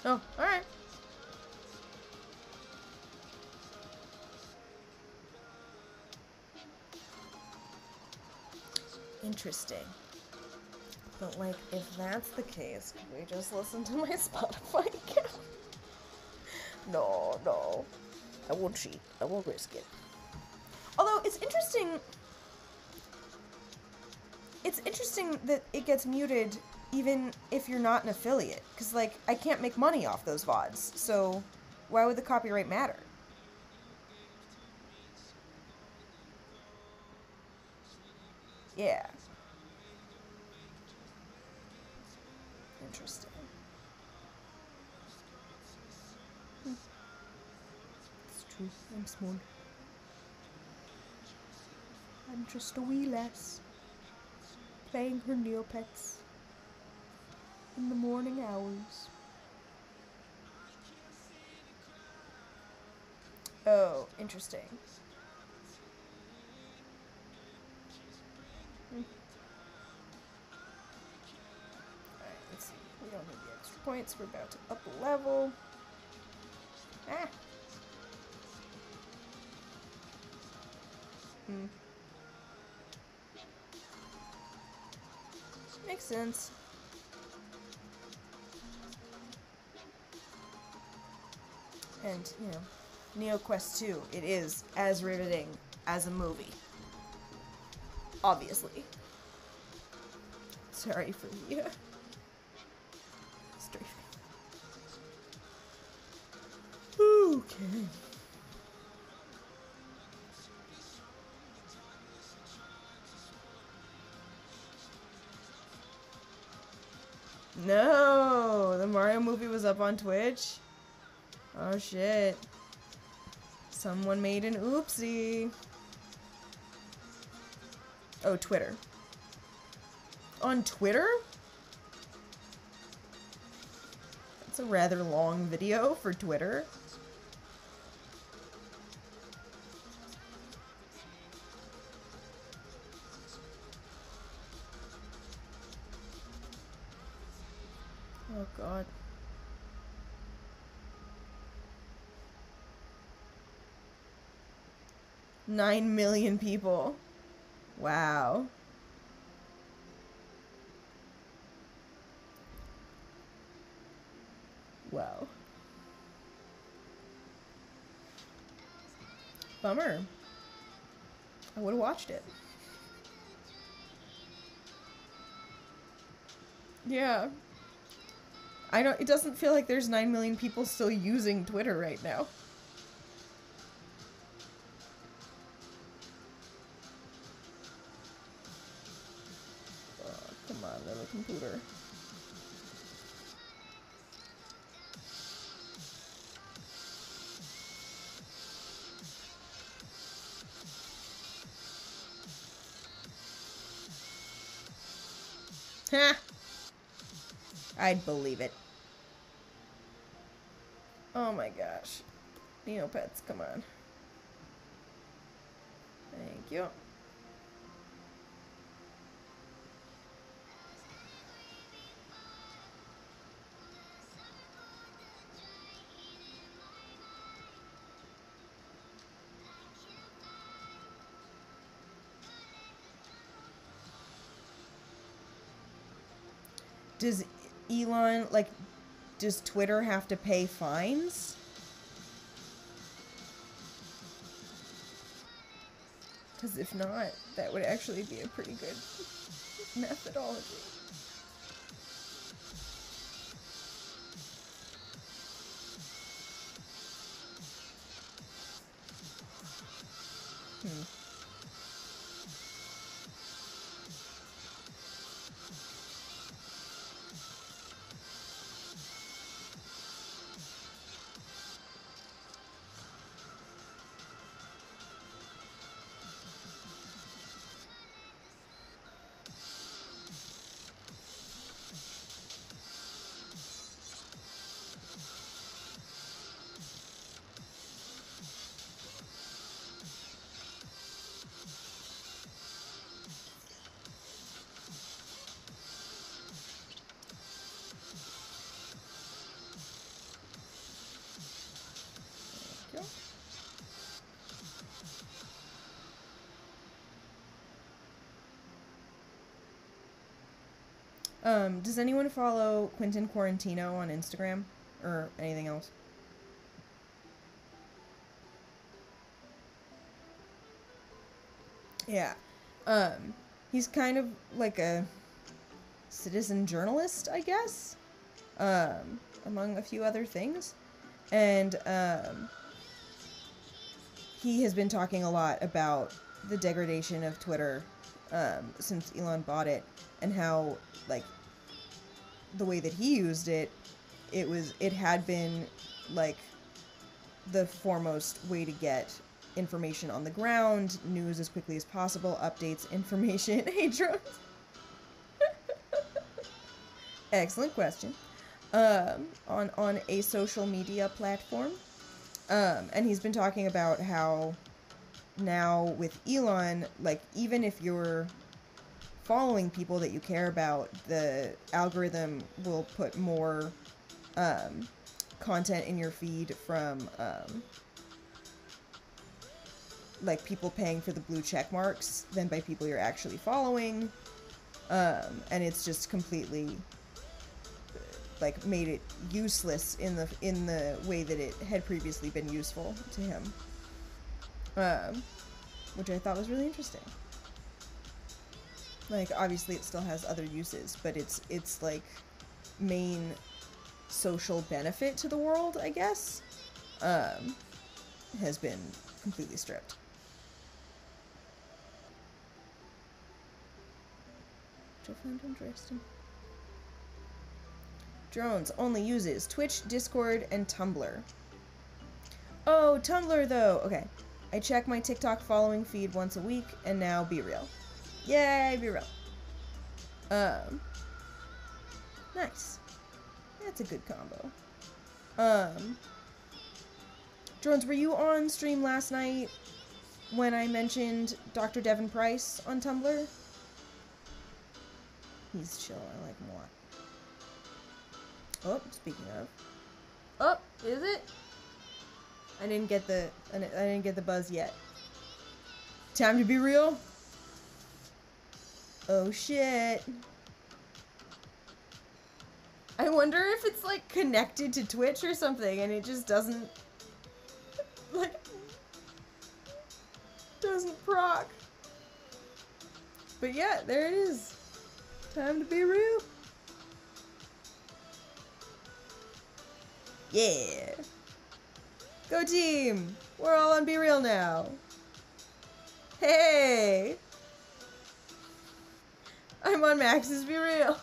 Speaker 1: Oh, alright. Interesting. But, like, if that's the case, can we just listen to my Spotify account? No. I won't cheat. I won't risk it. Although, it's interesting... It's interesting that it gets muted even if you're not an affiliate. Because, like, I can't make money off those VODs. So, why would the copyright matter? Yeah. Interesting. It's true. I'm small. I'm just a wee lass. Playing her Neopets. In the morning hours. Oh, interesting. Alright, let's see. We don't need the extra points. We're about to up a level. Ah! Makes sense. And, you know, NeoQuest 2, it is as riveting as a movie. Obviously. Sorry for the strafing. Okay. No, the Mario movie was up on Twitch. Oh shit. Someone made an oopsie. Oh, Twitter. On Twitter? That's a rather long video for Twitter. Oh god. Nine million people. Wow. Wow. Bummer. I would have watched it. Yeah. It doesn't feel like there's 9 million people still using Twitter right now. Oh, come on, little computer. Ha! I'd believe it. Oh my gosh. Neopets, come on. Thank you. Does Elon, like, does Twitter have to pay fines? Because if not, that would actually be a pretty good methodology. Does anyone follow Quentin Quarantino on Instagram or anything else? Yeah. He's kind of like a citizen journalist, I guess, among a few other things. And he has been talking a lot about the degradation of Twitter since Elon bought it, and how, like, the way that he used it, it had been, like, the foremost way to get information on the ground, news as quickly as possible, updates, information. Hey, drones. Excellent question. On a social media platform. And he's been talking about how now with Elon, like, even if you're following people that you care about, the algorithm will put more content in your feed from like people paying for the blue check marks than by people you're actually following. And it's just completely like made it useless in the way that it had previously been useful to him. Which I thought was really interesting. Like, obviously it still has other uses, but it's like main social benefit to the world, I guess, has been completely stripped. Which I found interesting. Drones only uses Twitch, Discord, and Tumblr. Oh, Tumblr though! Okay. I check my TikTok following feed once a week, and now Be Real. Yay, Be Real. Nice. That's a good combo. Drones, were you on stream last night when I mentioned Dr. Devin Price on Tumblr? He's chill. I like him a lot. Oh, speaking of. Oh, is it? I didn't get the buzz yet. Time to be real? Oh shit. I wonder if it's like connected to Twitch or something and it just doesn't like doesn't proc. But yeah, there it is. Time to be real. Yeah. Go team. We're all on Be Real now. Hey. I'm on Max's Be Real.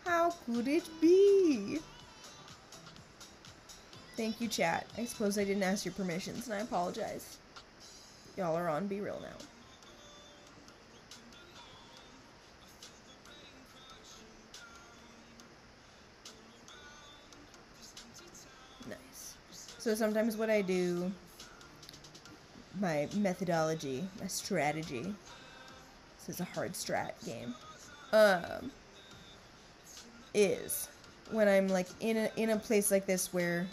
Speaker 1: How could it be? Thank you, chat. I suppose I didn't ask your permissions, and I apologize. Y'all are on Be Real now. Nice. So sometimes what I do, my methodology, my strategy, this is a hard strat game, is when I'm like in a place like this where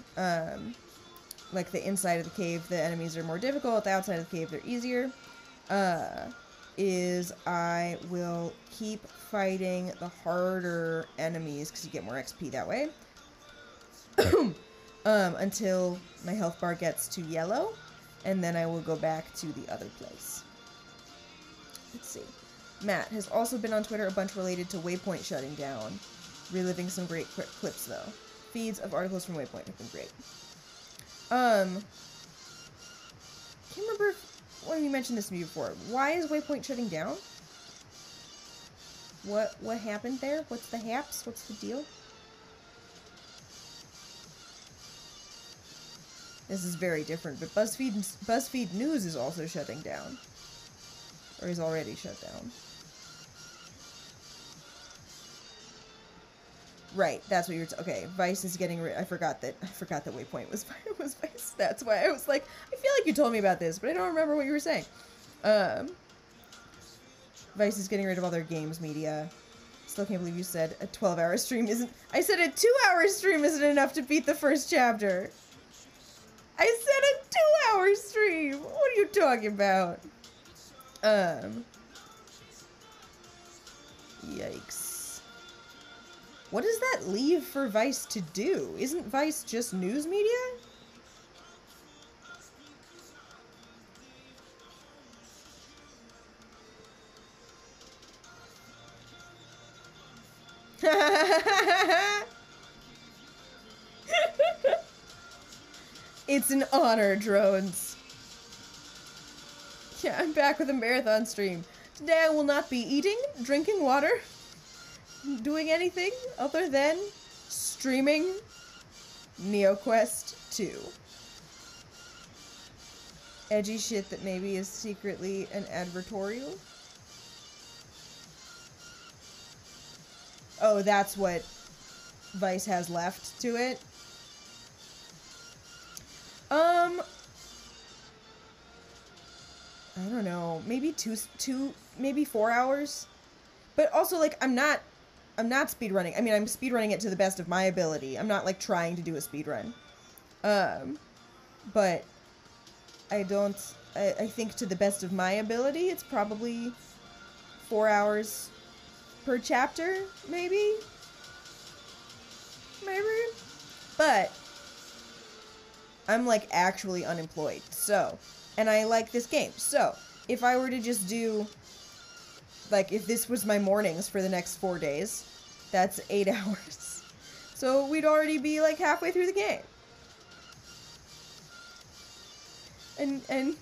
Speaker 1: like the inside of the cave the enemies are more difficult, the outside of the cave they're easier, is I will keep fighting the harder enemies because you get more XP that way until my health bar gets to yellow, and then I will go back to the other place. Let's see. Matt has also been on Twitter a bunch related to Waypoint shutting down. Reliving some great clips, though. Feeds of articles from Waypoint have been great. Can't remember when you mentioned this to me before. Why is Waypoint shutting down? What happened there? What's the haps? What's the deal? This is very different, but BuzzFeed News is also shutting down. Or is already shut down. Right, that's what you're okay, Vice is getting rid. I forgot that Waypoint was Vice. That's why I was like, I feel like you told me about this, but I don't remember what you were saying. Vice is getting rid of all their games media. Still can't believe you said a 12-hour stream isn't. I said a 2-hour stream isn't enough to beat the first chapter. I said a 2-hour stream. What are you talking about? Yikes. What does that leave for Vice to do? Isn't Vice just news media? It's an honor, drones. Yeah, I'm back with a marathon stream. Today I will not be eating, drinking water, doing anything other than streaming NeoQuest 2. Edgy shit that maybe is secretly an advertorial. Oh, that's what Vice has left to it. I don't know, maybe maybe 4 hours. But also, like, I'm not speedrunning. I mean, I'm speedrunning it to the best of my ability. I'm not, like, trying to do a speedrun. But I think to the best of my ability, it's probably 4 hours per chapter, maybe? But I'm, like, actually unemployed, so, and I like this game, so, if I were to just do, like, if this was my mornings for the next 4 days, that's 8 hours. So we'd already be, like, halfway through the game. And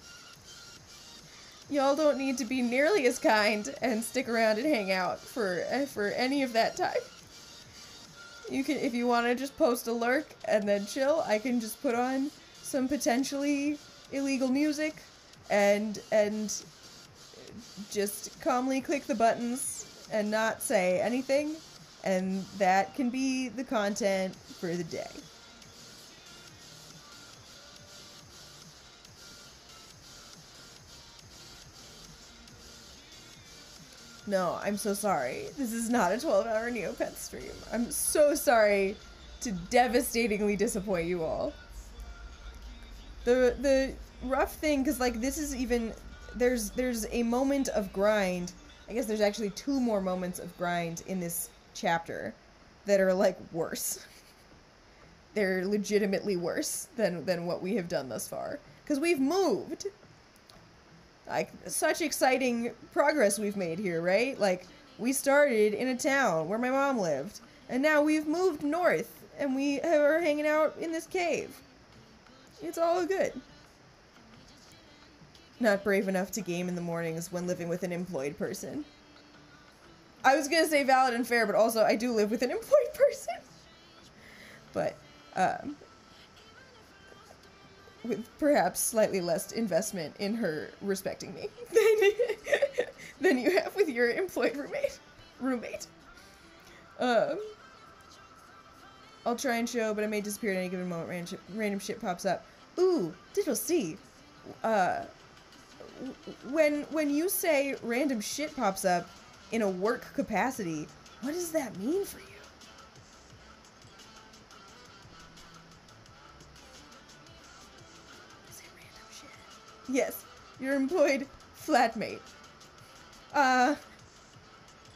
Speaker 1: y'all don't need to be nearly as kind and stick around and hang out for any of that time. You can, if you want to just post a lurk and then chill, I can just put on some potentially illegal music and just calmly click the buttons and not say anything, and that can be the content for the day. No, I'm so sorry. This is not a 12-hour Neopet stream. I'm so sorry to devastatingly disappoint you all. The rough thing, because, like, this is even... there's a moment of grind. I guess there's actually 2 more moments of grind in this chapter that are like worse. They're legitimately worse than what we have done thus far. Because we've moved. Like, such exciting progress we've made here, right? Like, we started in a town where my mom lived, and now we've moved north, and we are hanging out in this cave. It's all good. Not brave enough to game in the mornings when living with an employed person. I was gonna say valid and fair, but also I do live with an employed person. But, with perhaps slightly less investment in her respecting me than you have with your employed roommate. I'll try and show, but I may disappear at any given moment. Random shit pops up. Ooh, Digital C. When you say random shit pops up in a work capacity, what does that mean for you? Say random shit. Yes, your employed flatmate.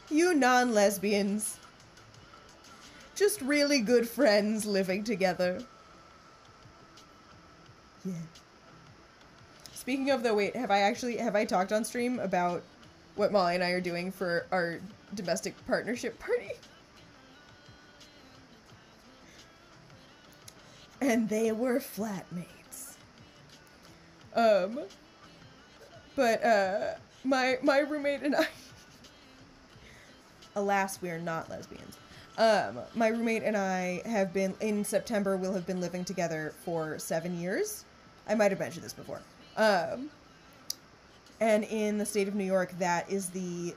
Speaker 1: You non-lesbians. Just really good friends living together. Yeah. Speaking of, though, wait, have I talked on stream about what Molly and I are doing for our domestic partnership party? And they were flatmates. But, my roommate and I, alas, we are not lesbians. My roommate and I have been, in September, we'll have been living together for 7 years. I might have mentioned this before. And in the state of New York, that is the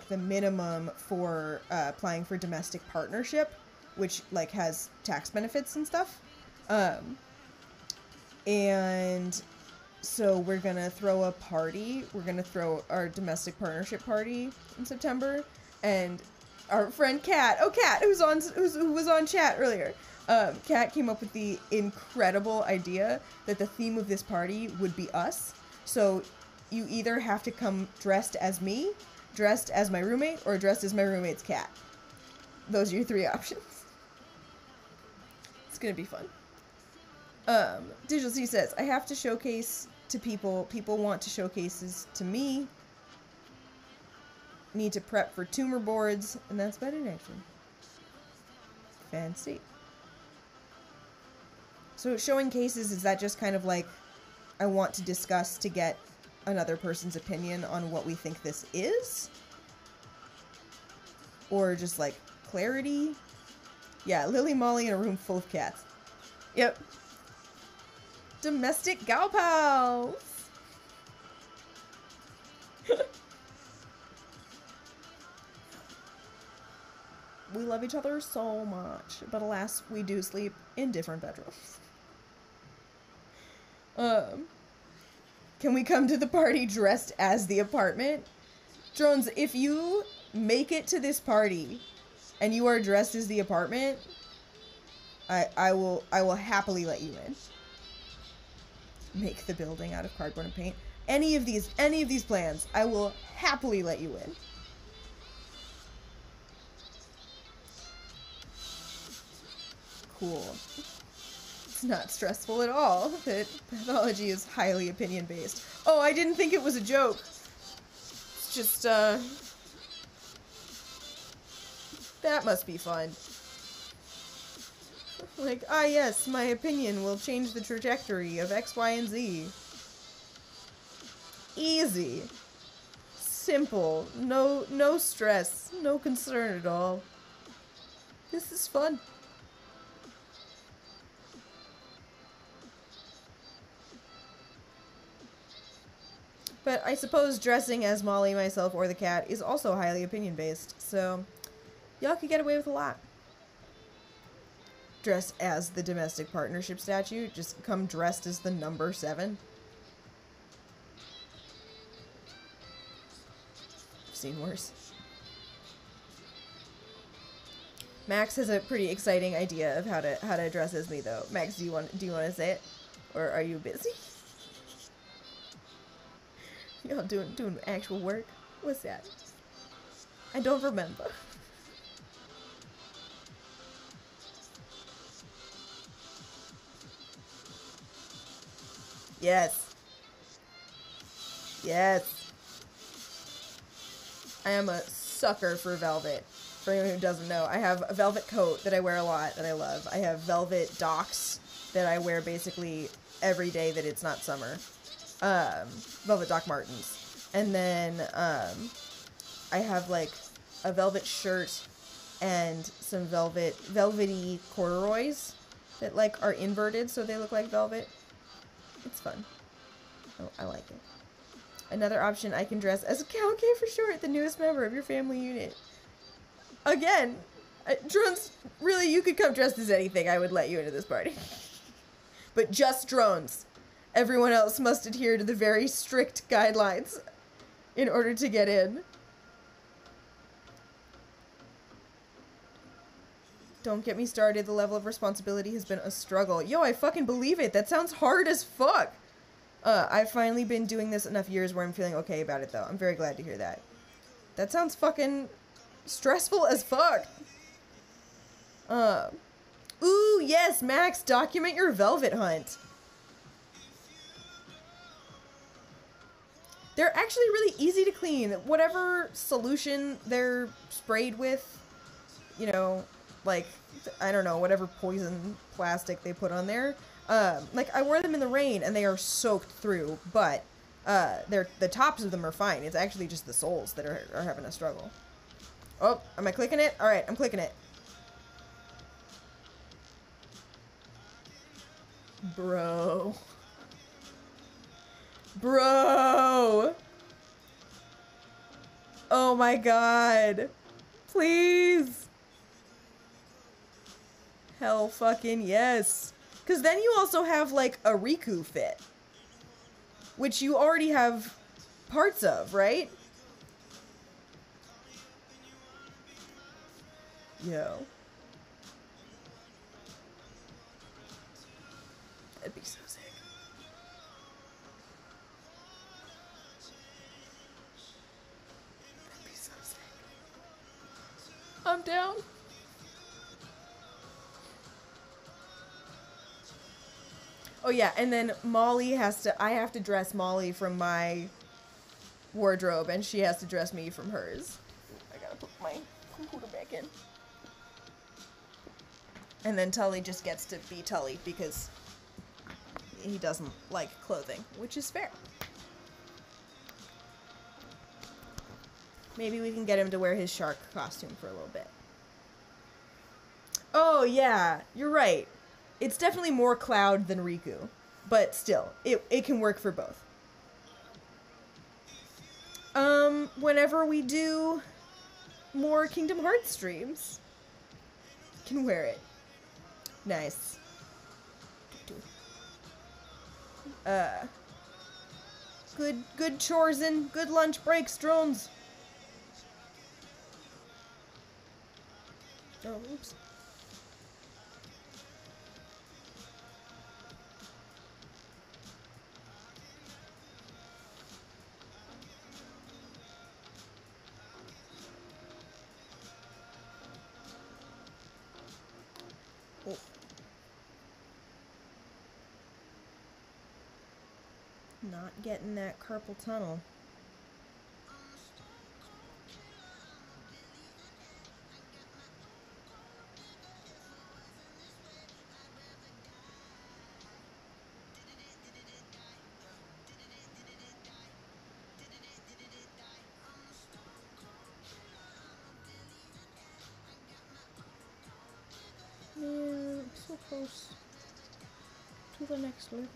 Speaker 1: minimum for, applying for domestic partnership, which, like, has tax benefits and stuff. And so we're gonna throw a party. We're gonna throw our domestic partnership party in September, and our friend Kat, who was on chat earlier, Kat came up with the incredible idea that the theme of this party would be us. So you either have to come dressed as me, dressed as my roommate, or dressed as my roommate's cat. Those are your 3 options. It's gonna be fun. Digital C says, I have to showcase to people. People want to showcases to me. Need to prep for tumor boards, and that's about it, actually. Fancy. So showing cases, is that just kind of like, I want to discuss to get another person's opinion on what we think this is? Or just like clarity? Yeah, Lily Molly in a room full of cats. Yep. Domestic gal pals! We love each other so much, but alas, we do sleep in different bedrooms. Can we come to the party dressed as the apartment? Drones, if you make it to this party and you are dressed as the apartment, I will happily let you in. Make the building out of cardboard and paint. Any of these plans, I will happily let you in. Cool. It's not stressful at all. That pathology is highly opinion-based. Oh, I didn't think it was a joke. It's just, that must be fun. Like, ah yes, my opinion will change the trajectory of X, Y, and Z. Easy. Simple. No stress. No concern at all. This is fun. But I suppose dressing as Molly, myself, or the cat is also highly opinion-based, so y'all could get away with a lot. Dress as the domestic partnership statue, just come dressed as the number 7. I've seen worse. Max has a pretty exciting idea of how to dress as me, though. Max, do you want to say it, or are you busy? Y'all doing actual work? What's that? I don't remember. Yes. Yes. I am a sucker for velvet. For anyone who doesn't know, I have a velvet coat that I wear a lot that I love. I have velvet docks that I wear basically every day that it's not summer. Velvet Doc Martens. And then I have like a velvet shirt and some velvety corduroys that like are inverted so they look like velvet. It's fun. Oh, I like it. Another option, I can dress as a Cow K for short, the newest member of your family unit. Again, drones, really, you could come dressed as anything. I would let you into this party. But just drones. Everyone else must adhere to the very strict guidelines in order to get in. Don't get me started. The level of responsibility has been a struggle. Yo, I fucking believe it. That sounds hard as fuck. I've finally been doing this enough years where I'm feeling okay about it, though. I'm very glad to hear that. That sounds fucking stressful as fuck. Ooh, yes, Max, document your velvet hunt. They're actually really easy to clean. Whatever solution they're sprayed with, you know, like, I don't know, whatever poison plastic they put on there. Like, I wore them in the rain, and they are soaked through, but, the tops of them are fine. It's actually just the soles that are having a struggle. Oh, am I clicking it? Alright, I'm clicking it. Bro. Bro! Oh my god. Please! Hell fucking yes. Because then you also have, like, a Riku fit. Which you already have parts of, right? Yo. That'd be so sick. That'd be so sick. I'm down. Oh yeah, and then Molly I have to dress Molly from my wardrobe, and she has to dress me from hers. I gotta put my computer back in. And then Tully just gets to be Tully because he doesn't like clothing, which is fair. Maybe we can get him to wear his shark costume for a little bit. Oh yeah, you're right. It's definitely more Cloud than Riku, but still, it can work for both. Whenever we do more Kingdom Hearts streams, can wear it. Nice. Good chores and good lunch breaks, drones. Oh, oops. Oh. Not getting that carpal tunnel. Man, I'm so close to the next level.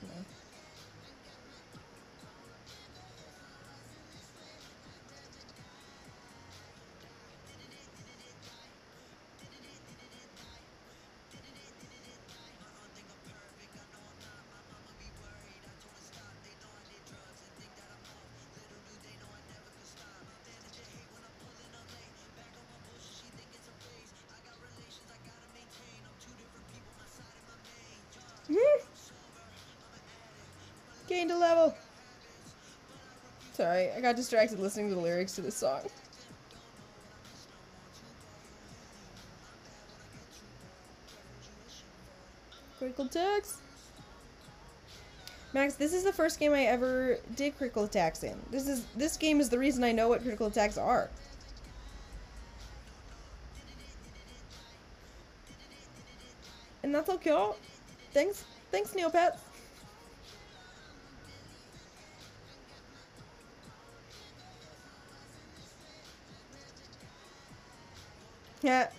Speaker 1: Come on. Gained a level. Sorry, I got distracted listening to the lyrics to this song. Critical attacks. Max, this is the first game I ever did critical attacks in. This game is the reason I know what critical attacks are. And that's okay. Thanks, Neopets. Yeah.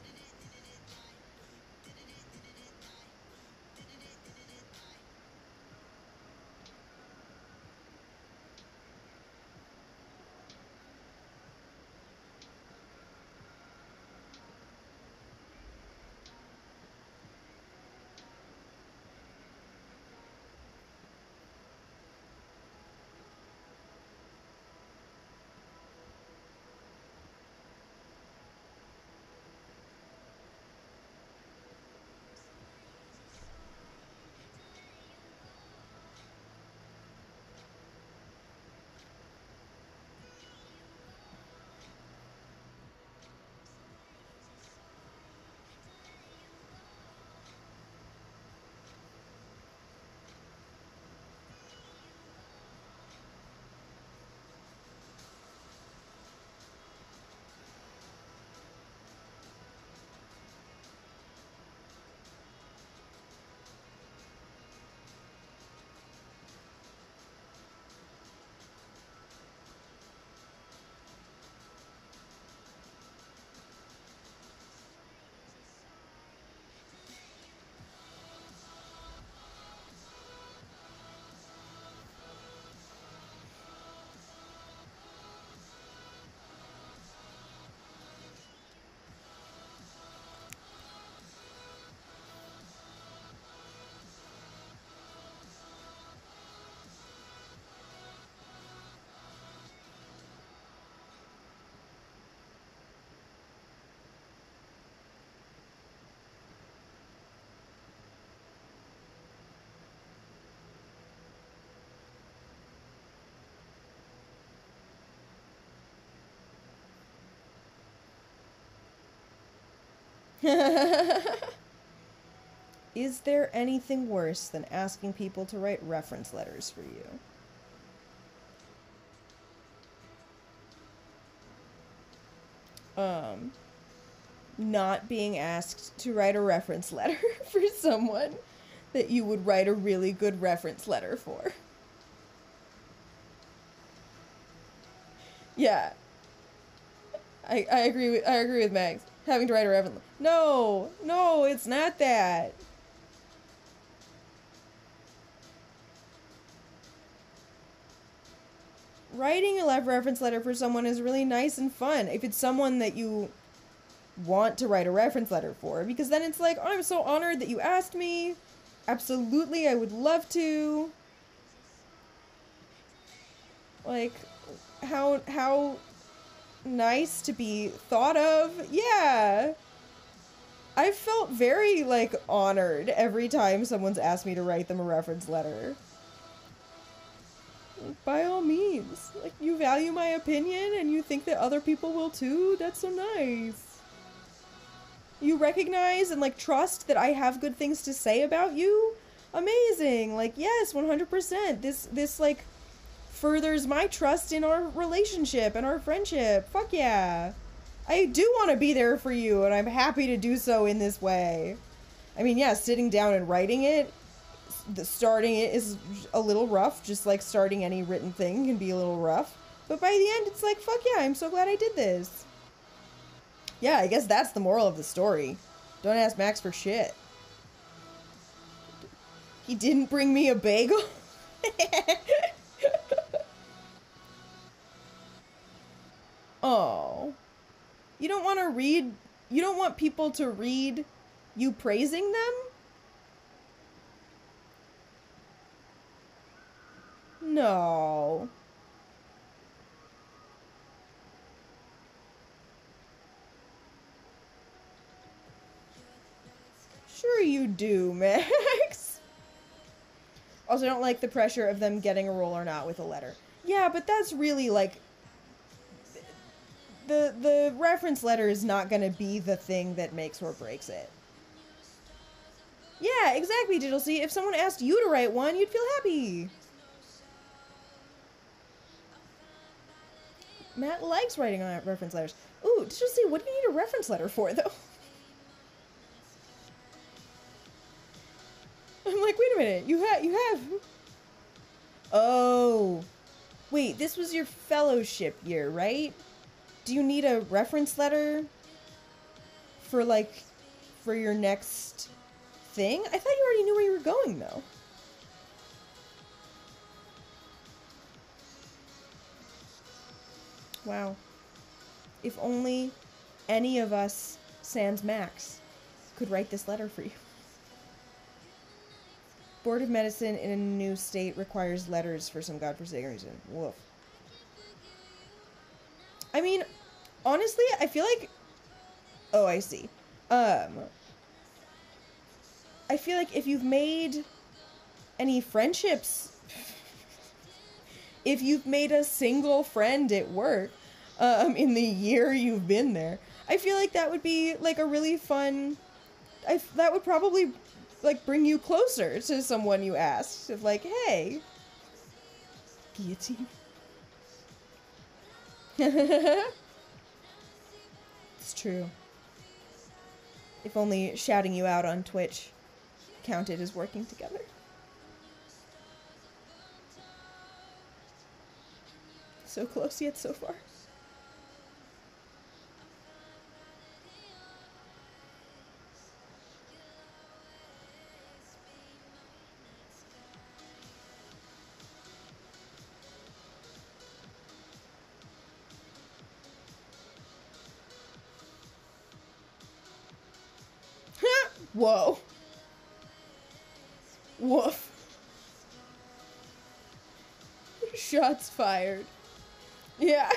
Speaker 1: Is there anything worse than asking people to write reference letters for you? Not being asked to write a reference letter for someone that you would write a really good reference letter for. Yeah. I agree with Max. Having to write a reference. No, it's not that. Writing a reference letter for someone is really nice and fun if it's someone that you want to write a reference letter for, because then it's like, oh, I'm so honored that you asked me. Absolutely, I would love to. Like, how nice to be thought of. Yeah. I felt very, like, honored every time someone's asked me to write them a reference letter. By all means. Like, you value my opinion and you think that other people will too? That's so nice. You recognize and, like, trust that I have good things to say about you? Amazing. Like, yes, 100%. This, like, furthers my trust in our relationship and our friendship. Fuck yeah. I do want to be there for you, and I'm happy to do so in this way. I mean, yeah, sitting down and writing it, starting it is a little rough, just like starting any written thing can be a little rough. But by the end, it's like, fuck yeah, I'm so glad I did this. Yeah, I guess that's the moral of the story. Don't ask Max for shit. He didn't bring me a bagel? Oh. You don't want to read... You don't want people to read you praising them? No. Sure you do, Max. Also, I don't like the pressure of them getting a role or not with a letter. Yeah, but that's really, like... The reference letter is not gonna be the thing that makes or breaks it. Yeah, exactly, Diddle. See, if someone asked you to write one, you'd feel happy. Matt likes writing on reference letters. Ooh, Diddle, see, what do you need a reference letter for, though? I'm like, wait a minute, you have... Oh. Wait, this was your fellowship year, right? Do you need a reference letter for, like, for your next thing? I thought you already knew where you were going, though. Wow. If only any of us, sans Max, could write this letter for you. Board of Medicine in a new state requires letters for some godforsaken reason. Woof. I mean, honestly, I feel like... Oh, I see. I feel like if you've made any friendships... if you've made a single friend at work, in the year you've been there, I feel like that would be, like, a really fun... that would probably, like, bring you closer to someone you asked. Of, like, hey... Guillotine. It's true. If only shouting you out on Twitch counted as working together. So close yet so far. Whoa. Woof. Shots fired. Yeah.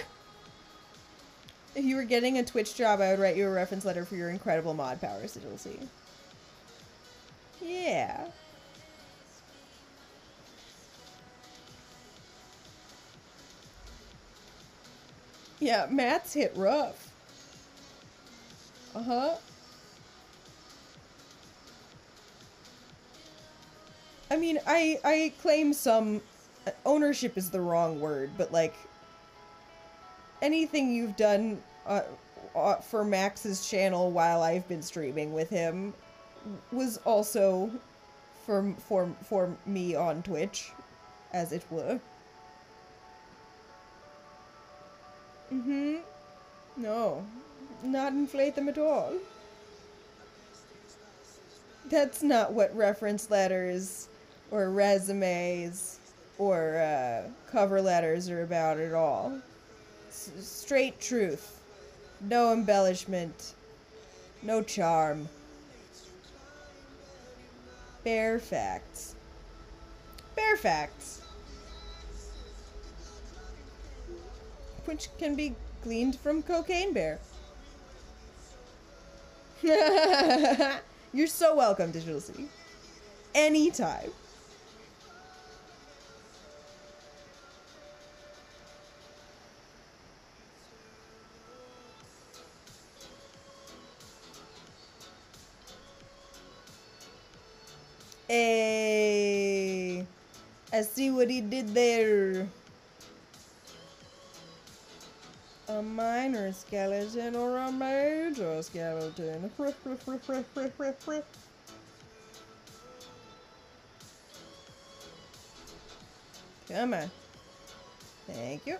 Speaker 1: If you were getting a Twitch job, I would write you a reference letter for your incredible mod powers, Digital C. Yeah. Yeah, Matt's hit rough. Uh-huh. I mean, I claim some... ownership is the wrong word, but, like... anything you've done for Max's channel while I've been streaming with him was also for me on Twitch, as it were. Mm-hmm. No. Not inflate them at all. That's not what reference letters or resumes or cover letters are about at all. Straight truth. No embellishment. No charm. Bare facts. Bare facts. Which can be gleaned from Cocaine Bear. You're so welcome, Digital City. Anytime. Hey, I see what he did there. A minor skeleton or a major skeleton? Come on. Thank you.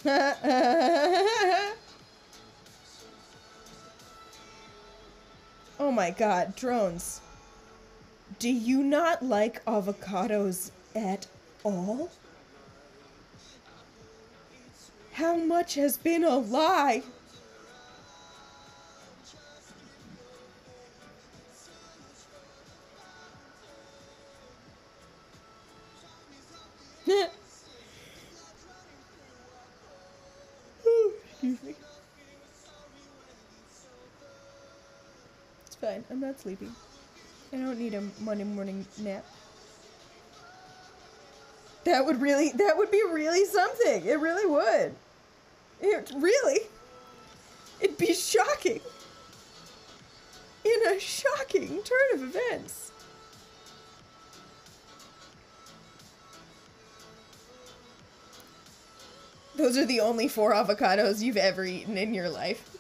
Speaker 1: Oh my god, drones. Do you not like avocados at all? How much has been a lie? Excuse me. It's fine. I'm not sleeping. I don't need a Monday morning nap. That would be really something. It really would. It'd be shocking. In a shocking turn of events. Those are the only 4 avocados you've ever eaten in your life.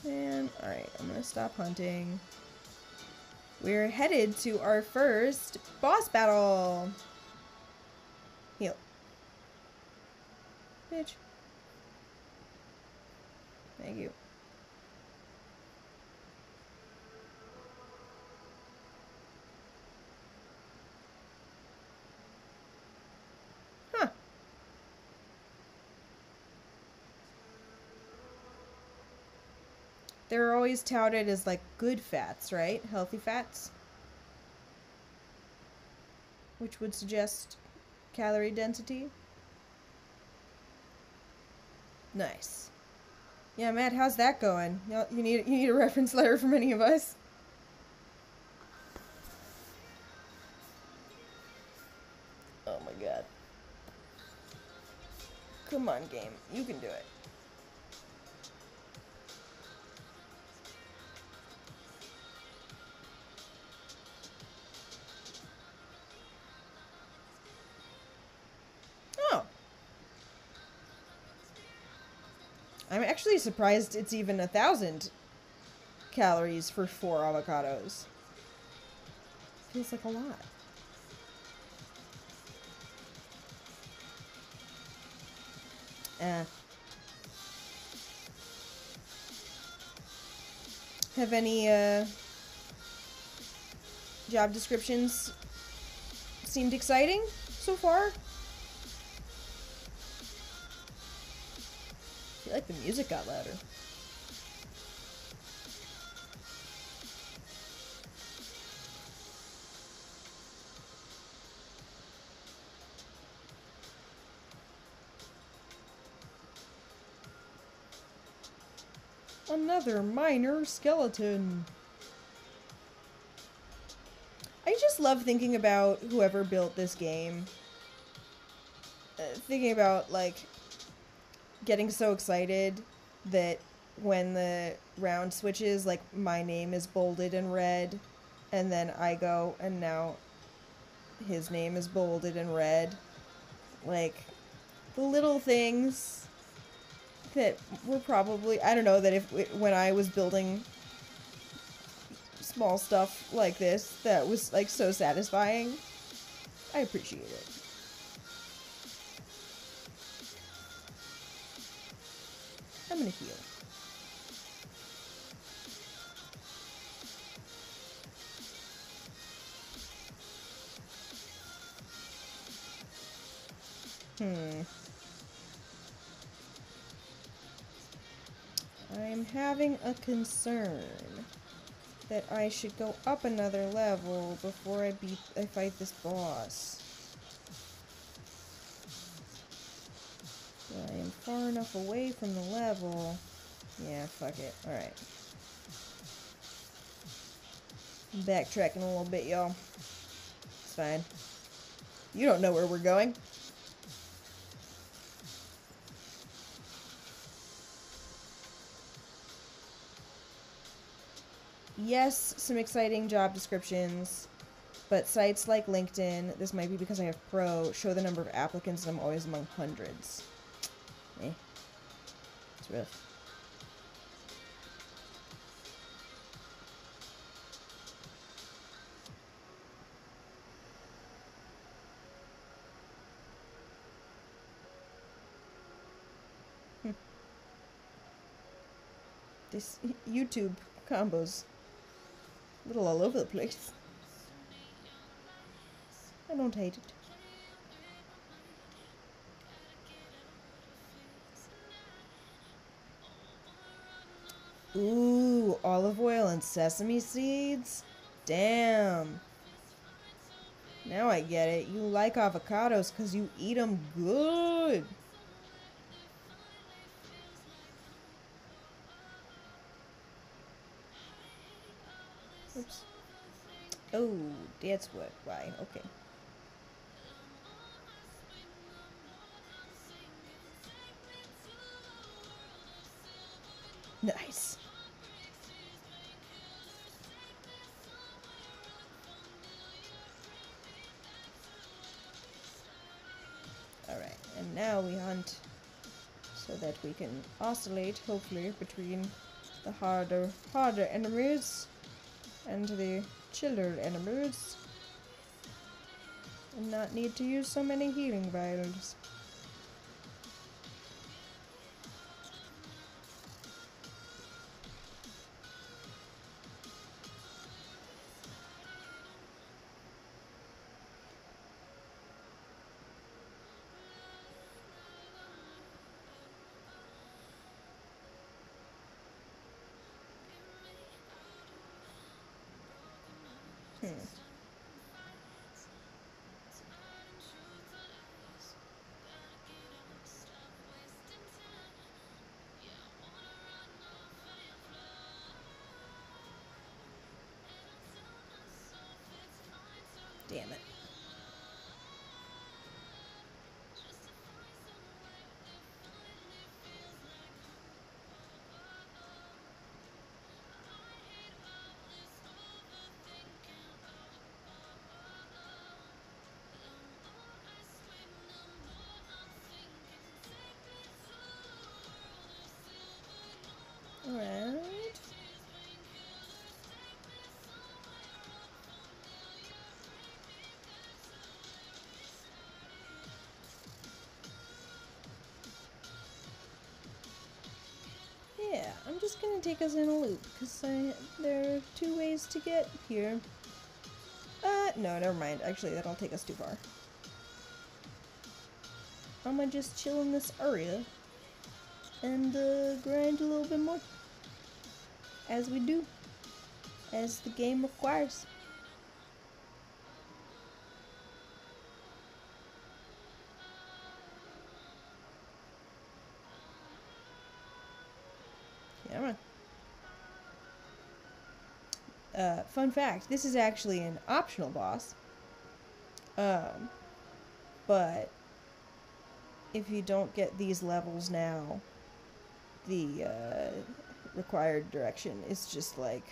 Speaker 1: And, alright, I'm gonna stop hunting. We're headed to our first boss battle. Heal. Bitch. Thank you. Huh. They're always touted as, like, good fats, right? Healthy fats. Which would suggest calorie density. Nice. Yeah, Matt, how's that going? You need a reference letter from any of us? Oh my god. Come on, game. You can do it. Oh. I'm actually surprised it's even 1,000 calories for 4 avocados. Feels like a lot. Have any job descriptions seemed exciting so far? I feel like the music got louder. Another minor skeleton. I just love thinking about whoever built this game. Thinking about, like, getting so excited that when the round switches, like, my name is bolded in red, and then I go, and now his name is bolded in red. Like, the little things that were probably, I don't know, that when I was building small stuff like this, that was, like, so satisfying. I appreciate it. I'm gonna heal. I'm having a concern that I should go up another level before I fight this boss. I am far enough away from the level. Yeah, fuck it. Alright. I'm backtracking a little bit, y'all. It's fine. You don't know where we're going. Yes, some exciting job descriptions, But sites like LinkedIn, this might be because I have Pro, show the number of applicants and I'm always among hundreds. Eh. It's rough. This YouTube combo's a little all over the place. I don't hate it. Ooh, olive oil and sesame seeds? Damn. Now I get it. You like avocados because you eat them good. Oops. Oh, that's why. Okay. Nice. Alright, and now we hunt so that we can oscillate, hopefully, between the harder enemies and the chiller enemies, and not need to use so many healing vials. Damn it. Alright. Yeah, I'm just gonna take us in a loop, because there are 2 ways to get here. No, never mind. Actually, that'll take us too far. I'm gonna just chill in this area and grind a little bit more. As we do. As the game requires. Yeah, man. Fun fact, this is actually an optional boss. But if you don't get these levels now, the required direction is just like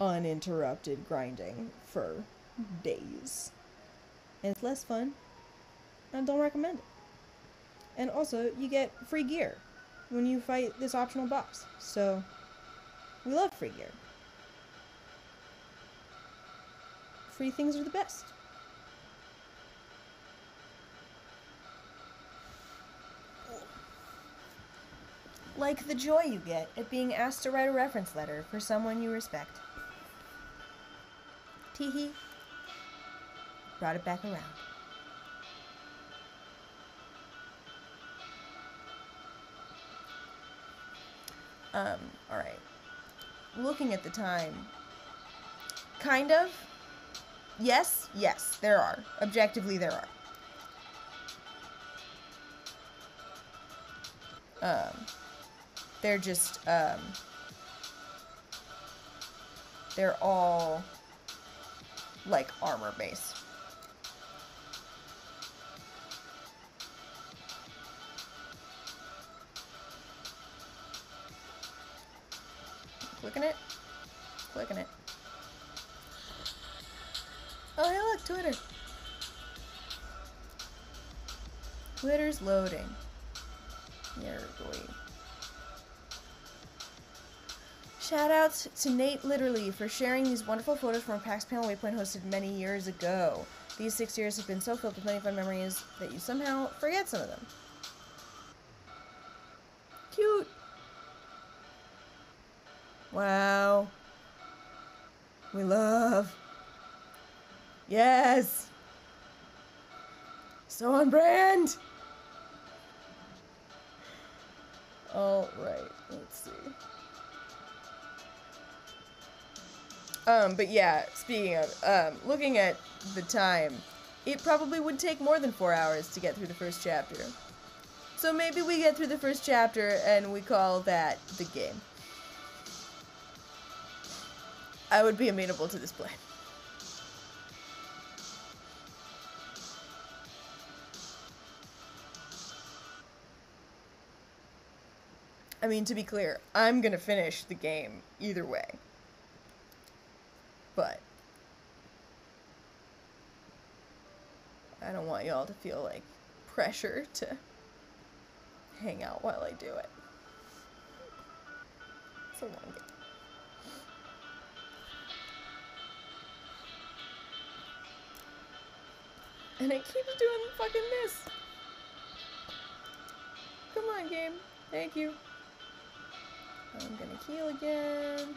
Speaker 1: uninterrupted grinding for days. And it's less fun. I don't recommend it. And also, you get free gear when you fight this optional boss. So, we love free gear. Free things are the best. Like the joy you get at being asked to write a reference letter for someone you respect. Teehee. Brought it back around. Alright. Looking at the time. Kind of. Yes, there are. Objectively, there are. They're just, they're all, like, armor based. Clicking it. Oh, hey, look, Twitter. Twitter's loading. Yergly. Shoutouts to Nate Literally for sharing these wonderful photos from a PAX panel Waypoint hosted many years ago. These 6 years have been so filled with many fun memories that you somehow forget some of them. Cute. Wow. We love. Yes. So on brand. All right. Let's see. But yeah, speaking of, looking at the time, it probably would take more than 4 hours to get through the first chapter. So maybe we get through the first chapter and we call that the game. I would be amenable to this plan. I mean, to be clear, I'm gonna finish the game either way. But I don't want y'all to feel like pressure to hang out while I do it. It's a long game. And it keeps doing fucking this. Come on, game. Thank you. I'm gonna heal again.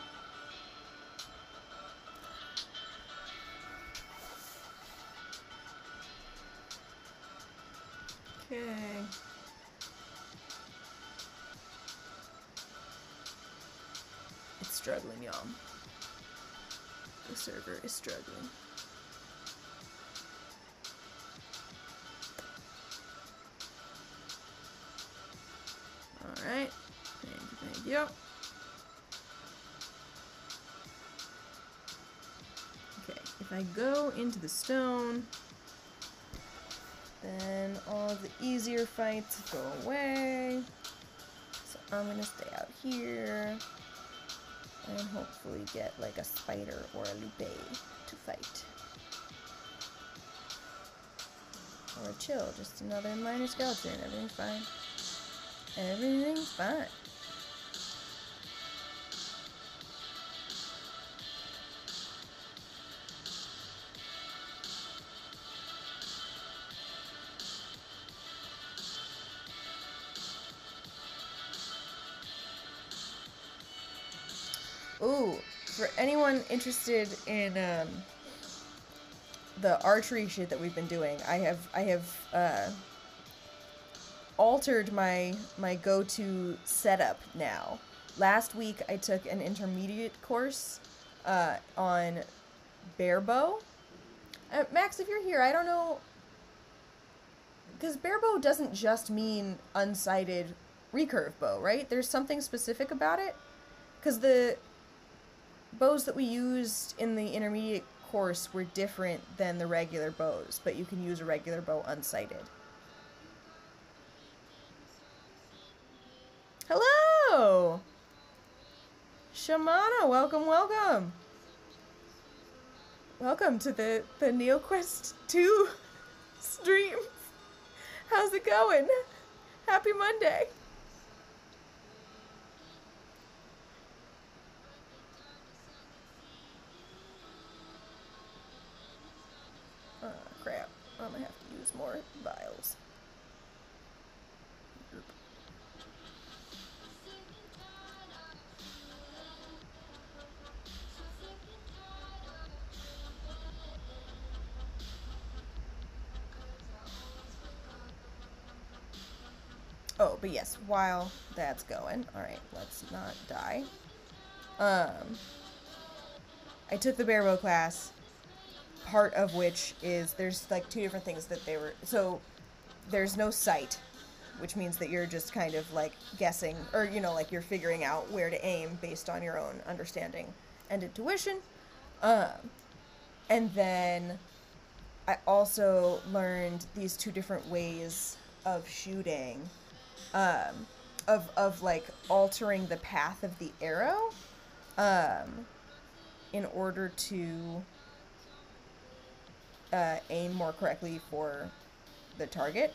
Speaker 1: Okay. It's struggling, y'all. The server is struggling. Alright. Thank you. Okay, if I go into the stone, then all the easier fights go away. So I'm gonna stay out here and hopefully get like a spider or a lupe to fight. Or chill, just another minor skeleton. Everything's fine. Everything's fine. Ooh, for anyone interested in the archery shit that we've been doing, I have altered my go-to setup now. Last week I took an intermediate course on bear bow. Max, if you're here, I don't know, because bear bow doesn't just mean unsighted recurve bow, right? There's something specific about it, because the bows that we used in the intermediate course were different than the regular bows, but you can use a regular bow unsighted. Hello! Shamana, welcome, welcome! Welcome to the NeoQuest 2 stream. How's it going? Happy Monday! Crap. I'm gonna have to use more vials. Oh, but yes, while that's going, alright, let's not die. I took the barebow class, part of which is, there's like two different things that they were, so there's no sight, which means that you're just kind of like guessing, or you know, like you're figuring out where to aim based on your own understanding and intuition. And then I also learned these two different ways of shooting, of like altering the path of the arrow, in order to aim more correctly for the target.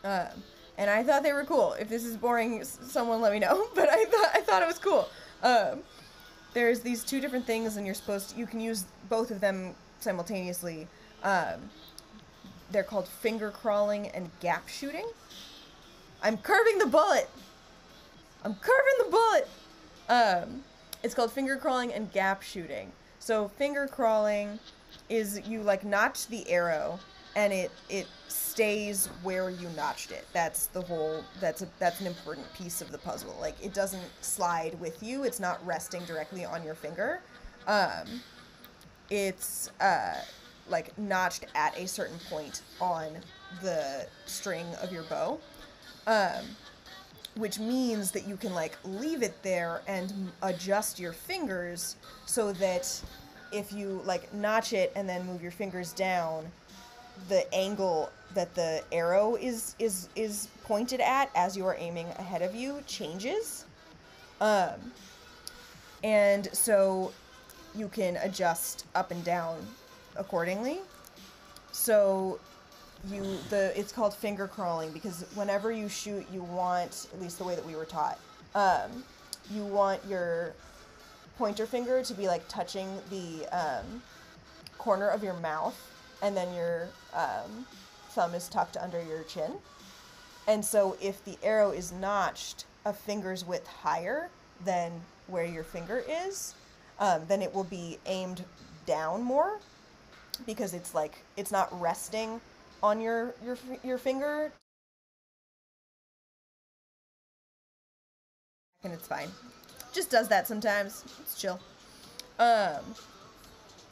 Speaker 1: And I thought they were cool. If this is boring, someone let me know. But I thought it was cool. There's these two different things, and you can use both of them simultaneously. They're called finger crawling and gap shooting. I'm curving the bullet! I'm curving the bullet! It's called finger crawling and gap shooting. So finger crawling is you like notch the arrow and it stays where you notched it. That's an important piece of the puzzle. Like, it doesn't slide with you. It's not resting directly on your finger. It's like notched at a certain point on the string of your bow. Which means that you can like leave it there and adjust your fingers so that if you like notch it and then move your fingers down, the angle that the arrow is pointed at as you are aiming ahead of you changes. And so you can adjust up and down accordingly. So it's called finger crawling because whenever you shoot, you want, at least the way that we were taught, you want your pointer finger to be like touching the corner of your mouth, and then your thumb is tucked under your chin. And so if the arrow is notched a finger's width higher than where your finger is, then it will be aimed down more because it's not resting on your finger, and it's fine. Just does that sometimes. It's chill.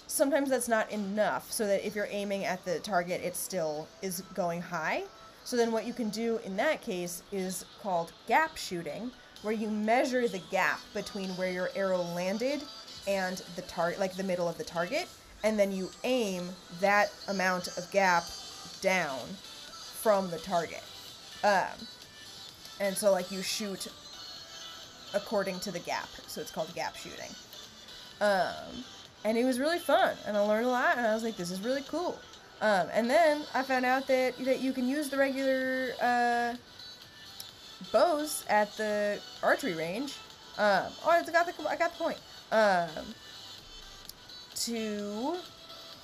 Speaker 1: Sometimes that's not enough, so that if you're aiming at the target, it still is going high. So then what you can do in that case is called gap shooting, where you measure the gap between where your arrow landed and the target, like the middle of the target, and then you aim that amount of gap down from the target. And so like you shoot according to the gap, so it's called gap shooting. And it was really fun, and I learned a lot, and I was like, this is really cool. And then I found out that you can use the regular bows at the archery range. I got the point.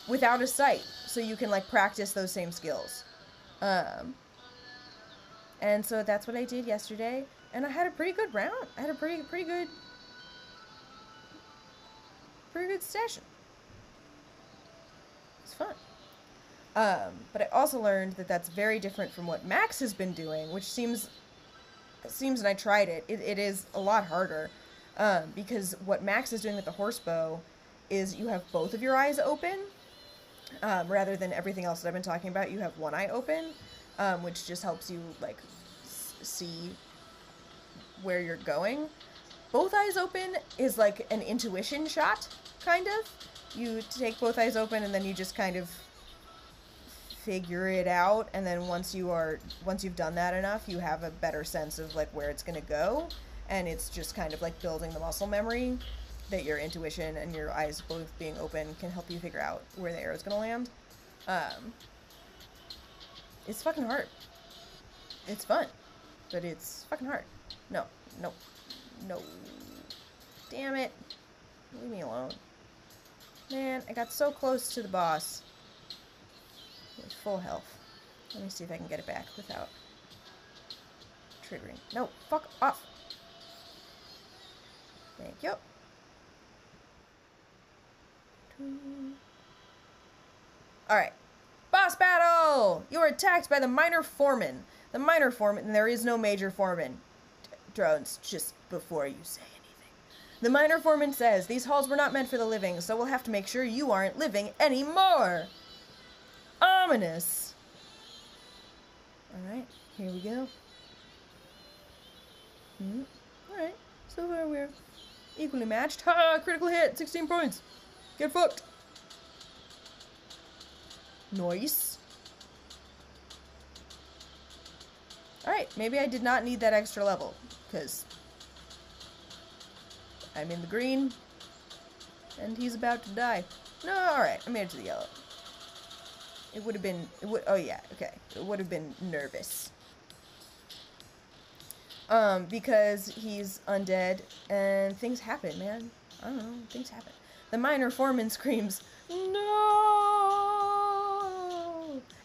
Speaker 1: Without a sight, so you can like practice those same skills. And so that's what I did yesterday, and I had a pretty good round. I had a pretty good session. It's fun. But I also learned that that's very different from what Max has been doing, which seems, and I tried it, it is a lot harder, because what Max is doing with the horse bow is you have both of your eyes open, rather than everything else that I've been talking about. You have one eye open, which just helps you like see where you're going. Both eyes open is like an intuition shot, kind of. You take both eyes open and then you just kind of figure it out, and then once you've done that enough, you have a better sense of like where it's gonna go, and it's just kind of like building the muscle memory that your intuition and your eyes both being open can help you figure out where the arrow's gonna land. It's fucking hard. It's fun, but it's fucking hard. No. Damn it. Leave me alone. Man, I got so close to the boss. With full health. Let me see if I can get it back without triggering. No, fuck off. Thank you. Alright. Boss battle! You are attacked by the minor foreman. The minor foreman, there is no major foreman. Drones, just before you say anything. The minor foreman says, these halls were not meant for the living, so we'll have to make sure you aren't living anymore. Ominous. Alright, here we go. Alright, so far we're equally matched. Ha! Critical hit! 16 points! Get fucked! Nice. Alright, maybe I did not need that extra level, because I'm in the green, and he's about to die. No, alright, I made it to the yellow. It would have been, oh yeah, okay. It would have been nervous. Because he's undead, and things happen, man. I don't know, things happen. The minor foreman screams, "No!"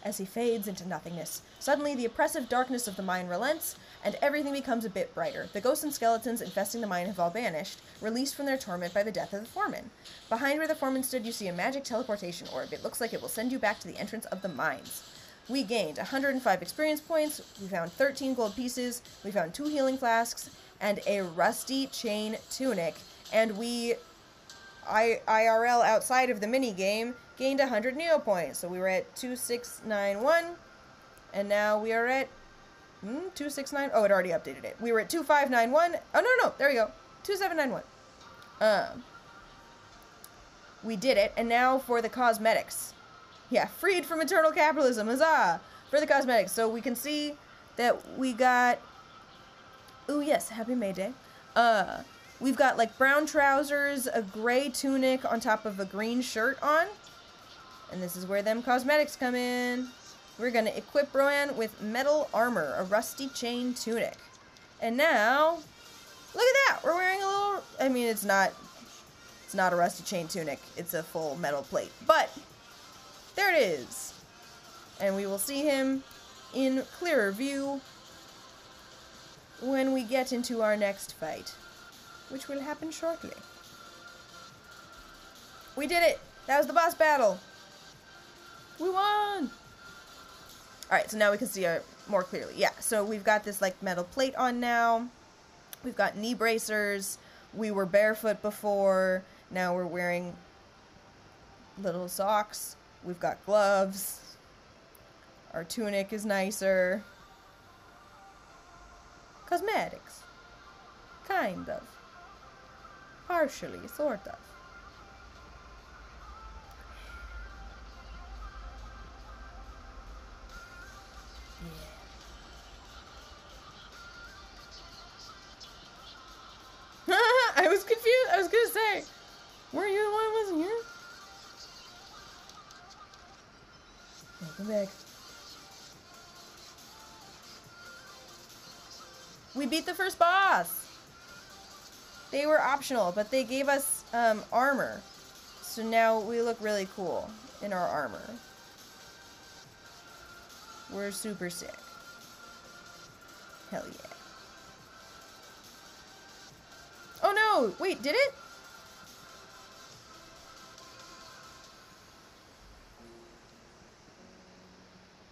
Speaker 1: as he fades into nothingness. Suddenly, the oppressive darkness of the mine relents, and everything becomes a bit brighter. The ghosts and skeletons infesting the mine have all vanished, released from their torment by the death of the foreman. Behind where the foreman stood, you see a magic teleportation orb. It looks like it will send you back to the entrance of the mines. We gained 105 experience points, we found 13 gold pieces, we found 2 healing flasks, and a rusty chain tunic, and we, IRL outside of the minigame, gained 100 Neo points. So we were at 2691, and now we are at 269. Oh, it already updated it. We were at 2591. Oh, no, there we go. 2791. We did it, and now for the cosmetics. Yeah, freed from eternal capitalism, huzzah! For the cosmetics. So we can see that we got, ooh yes, happy May Day. We've got like brown trousers, a gray tunic on top of a green shirt on. And this is where them cosmetics come in. We're gonna equip Rowan with metal armor, a rusty chain tunic. And now, look at that! We're wearing a little, I mean, it's not a rusty chain tunic. It's a full metal plate. But there it is. And we will see him in clearer view when we get into our next fight, which will happen shortly. We did it! That was the boss battle! We won! Alright, so now we can see more clearly. Yeah, so we've got this like metal plate on now. We've got knee bracers. We were barefoot before. Now we're wearing little socks. We've got gloves. Our tunic is nicer. Cosmetics. Kind of. Partially, sort of. Yeah. I was confused. I was gonna say, weren't you the one who wasn't here? Welcome back. We beat the first boss! They were optional, but they gave us armor. So now we look really cool in our armor. We're super sick. Hell yeah. Oh no! Wait, did it?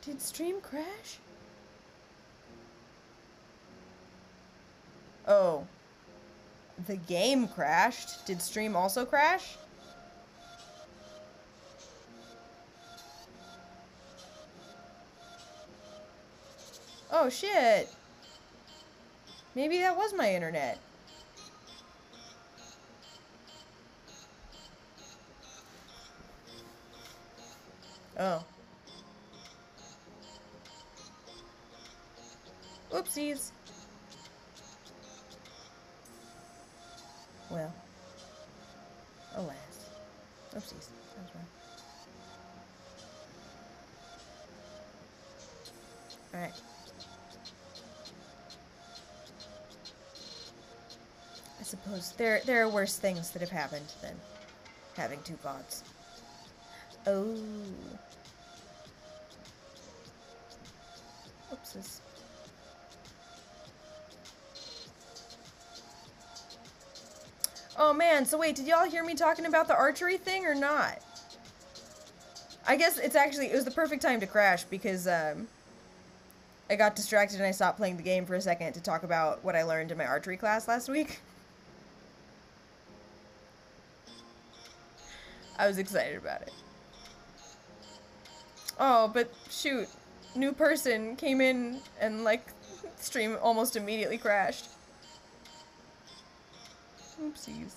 Speaker 1: Did stream crash? Oh. The game crashed. Did stream also crash? Oh shit. Maybe that was my internet. Oh. Oopsies. Well. Alas. Oopsies. That was wrong. Alright. I suppose there are worse things that have happened than having 2 gods. Oh. Oopsies. Oh man, so wait, did y'all hear me talking about the archery thing or not? I guess it was the perfect time to crash because I got distracted and I stopped playing the game for a second to talk about what I learned in my archery class last week. I was excited about it. Oh, but shoot, new person came in and like stream almost immediately crashed. Oopsies.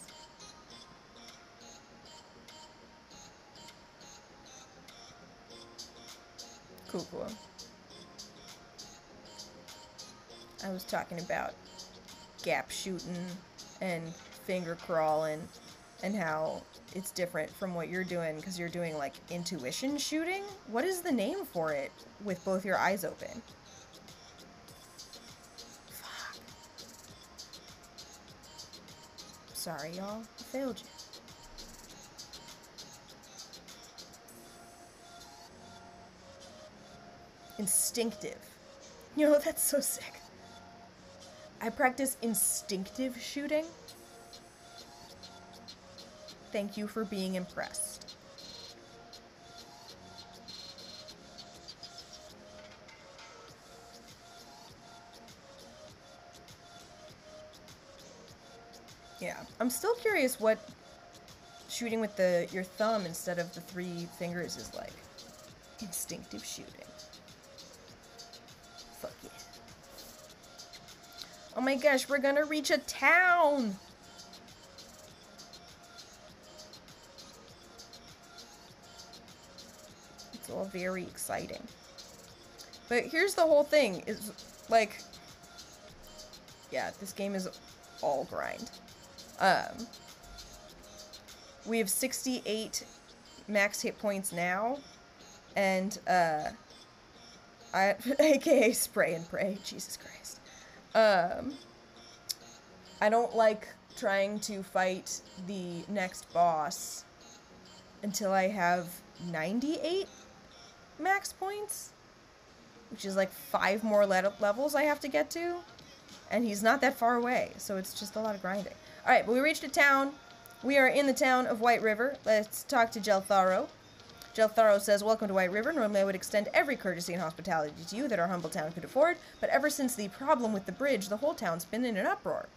Speaker 1: Cool. I was talking about gap shooting and finger crawling and how it's different from what you're doing because you're doing like intuition shooting. What is the name for it with both your eyes open? Fuck. Sorry, y'all. I failed you. Instinctive. You know, that's so sick. I practice instinctive shooting. Thank you for being impressed. Yeah, I'm still curious what shooting with your thumb instead of the 3 fingers is like. Instinctive shooting. Fuck yeah. Oh my gosh, we're gonna reach a town! It's all very exciting. But here's the whole thing, is like, yeah, this game is all grind. We have 68 max hit points now, and, aka spray and pray, Jesus Christ. I don't like trying to fight the next boss until I have 98 max points, which is like 5 more levels I have to get to, and he's not that far away, so it's just a lot of grinding. Alright, but we reached a town. We are in the town of White River. Let's talk to Jeltharo. Jeltharo says, welcome to White River. Normally I would extend every courtesy and hospitality to you that our humble town could afford, but ever since the problem with the bridge, the whole town's been in an uproar.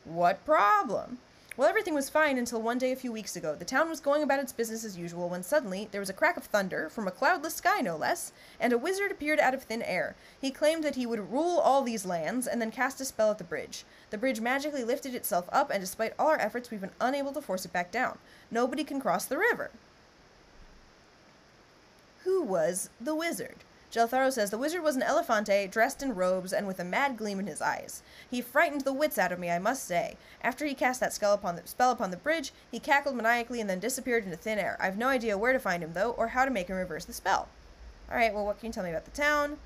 Speaker 1: What problem? Well, everything was fine until one day a few weeks ago. The town was going about its business as usual when suddenly there was a crack of thunder, from a cloudless sky no less, and a wizard appeared out of thin air. He claimed that he would rule all these lands, and then cast a spell at the bridge. The bridge magically lifted itself up, and despite all our efforts, we've been unable to force it back down. Nobody can cross the river. Who was the wizard? Jeltharo says the wizard was an elefante, dressed in robes and with a mad gleam in his eyes. He frightened the wits out of me, I must say. After he cast that spell upon the bridge, he cackled maniacally and then disappeared into thin air. I have no idea where to find him, though, or how to make him reverse the spell. Alright, well, what can you tell me about the town?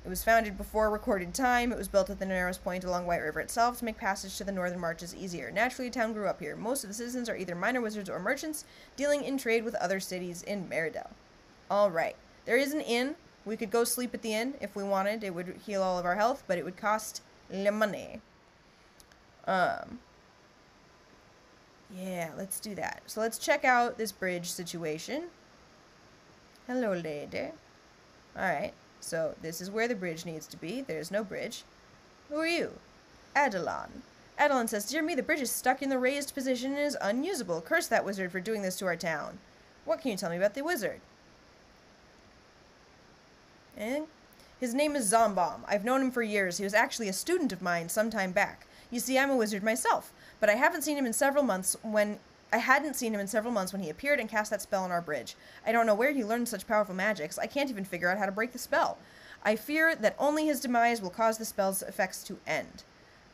Speaker 1: It was founded before recorded time. It was built at the narrowest point along White River itself to make passage to the northern marches easier. Naturally, a town grew up here. Most of the citizens are either minor wizards or merchants, dealing in trade with other cities in Meridel. Alright, there is an inn. We could go sleep at the inn if we wanted. It would heal all of our health, but it would cost le money. Yeah, let's do that. So let's check out this bridge situation. Hello, lady. Alright, so this is where the bridge needs to be. There's no bridge. Who are you? Adelon. Adelon says, dear me, the bridge is stuck in the raised position and is unusable. Curse that wizard for doing this to our town. What can you tell me about the wizard? His name is Zombomb. I've known him for years. He was actually a student of mine some time back. You see, I'm a wizard myself, but I hadn't seen him in several months when he appeared and cast that spell on our bridge. I don't know where he learned such powerful magics. I can't even figure out how to break the spell. I fear that only his demise will cause the spell's effects to end.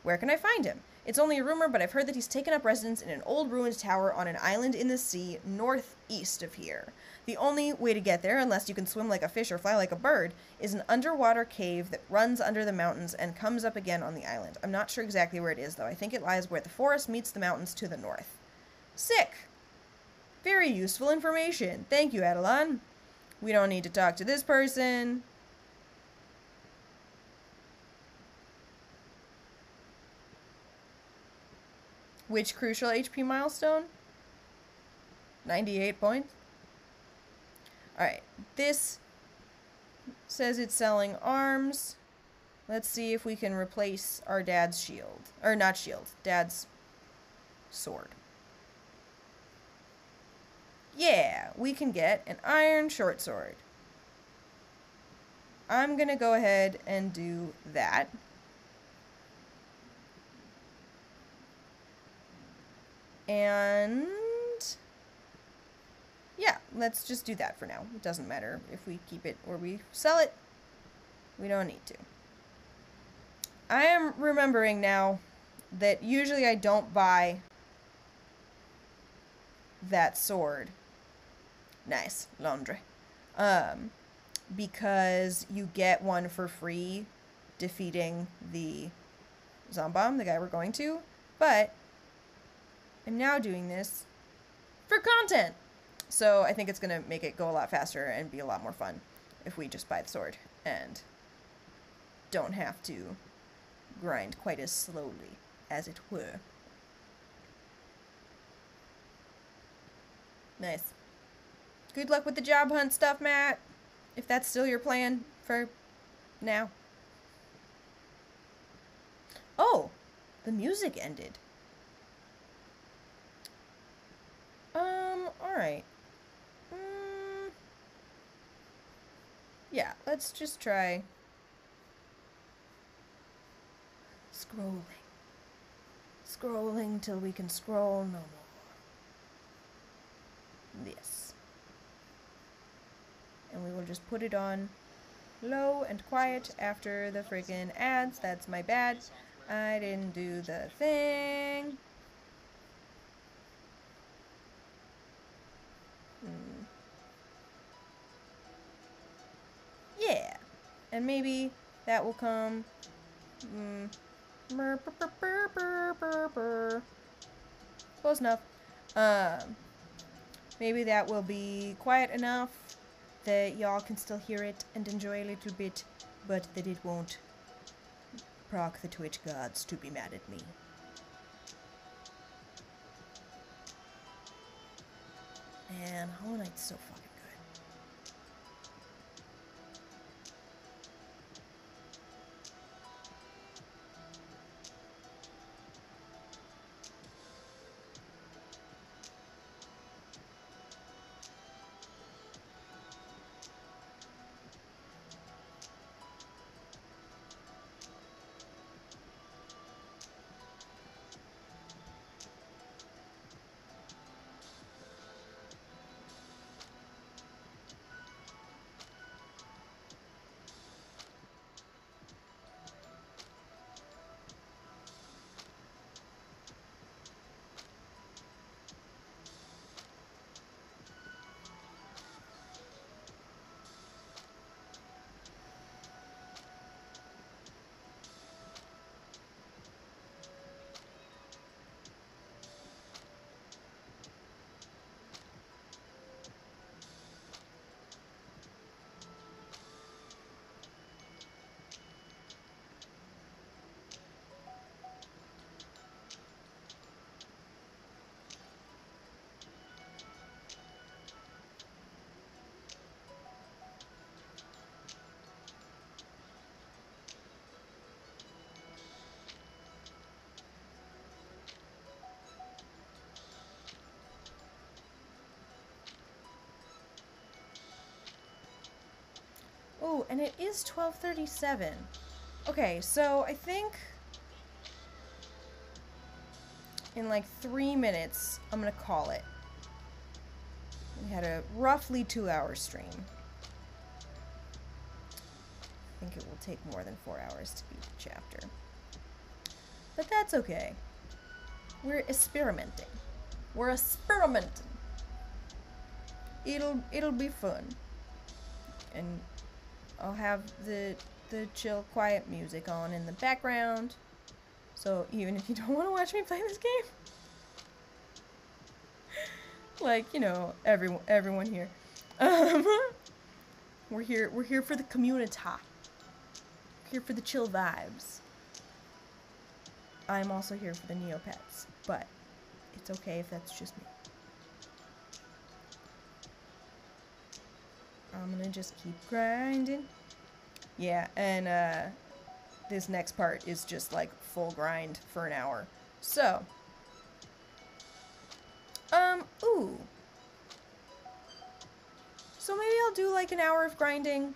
Speaker 1: Where can I find him? It's only a rumor, but I've heard that he's taken up residence in an old ruined tower on an island in the sea northeast of here. The only way to get there, unless you can swim like a fish or fly like a bird, is an underwater cave that runs under the mountains and comes up again on the island. I'm not sure exactly where it is, though. I think it lies where the forest meets the mountains to the north. Sick! Very useful information. Thank you, Adelon. We don't need to talk to this person. Which crucial HP milestone? 98 points? Alright, this says it's selling arms. Let's see if we can replace our dad's shield. Or not shield, dad's sword. Yeah, we can get an iron short sword. I'm gonna go ahead and do that. And yeah, let's just do that for now. It doesn't matter if we keep it or we sell it. We don't need to. I am remembering now that usually I don't buy that sword. Nice. Laundry. Because you get one for free defeating the Zombomb, the guy we're going to. But I'm now doing this for content. So I think it's going to make it go a lot faster and be a lot more fun if we just buy the sword and don't have to grind quite as slowly, as it were. Nice. Good luck with the job hunt stuff, Matt. If that's still your plan for now. Oh, the music ended. Alright. Yeah, let's just try scrolling. Scrolling till we can scroll no more. This. And we will just put it on low and quiet after the friggin' ads. That's my bad. I didn't do the thing. Yeah. And maybe that will come. Close enough. Maybe that will be quiet enough that y'all can still hear it and enjoy a little bit, but that it won't proc the Twitch gods to be mad at me. Man, Hollow Knight's so fucking good. Oh, and it is 12:37. Okay, so I think in like 3 minutes, I'm gonna call it. We had a roughly 2-hour stream. I think it will take more than 4 hours to beat the chapter. But that's okay. We're experimenting. We're experimenting. It'll be fun. And I'll have the chill, quiet music on in the background. So even if you don't want to watch me play this game, like, you know, everyone here, we're here for the community. We're here for the chill vibes. I'm also here for the Neopets, but it's okay if that's just me. I'm gonna just keep grinding. Yeah, and this next part is just like full grind for an hour. So, ooh. So maybe I'll do like an hour of grinding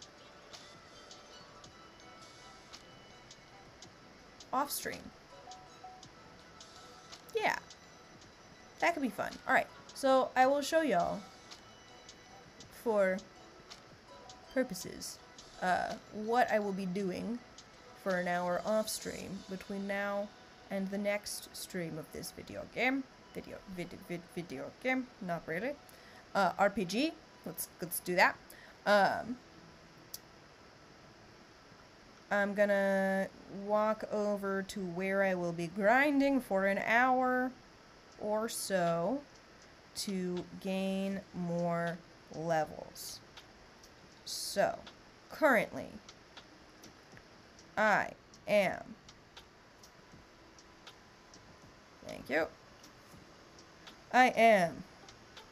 Speaker 1: off stream. Yeah, that could be fun. Alright, so I will show y'all for purposes what I will be doing for an hour off stream between now and the next stream of this video game. video game, not really. RPG, let's do that. I'm gonna walk over to where I will be grinding for an hour or so to gain more levels. So, currently, I am, thank you, I am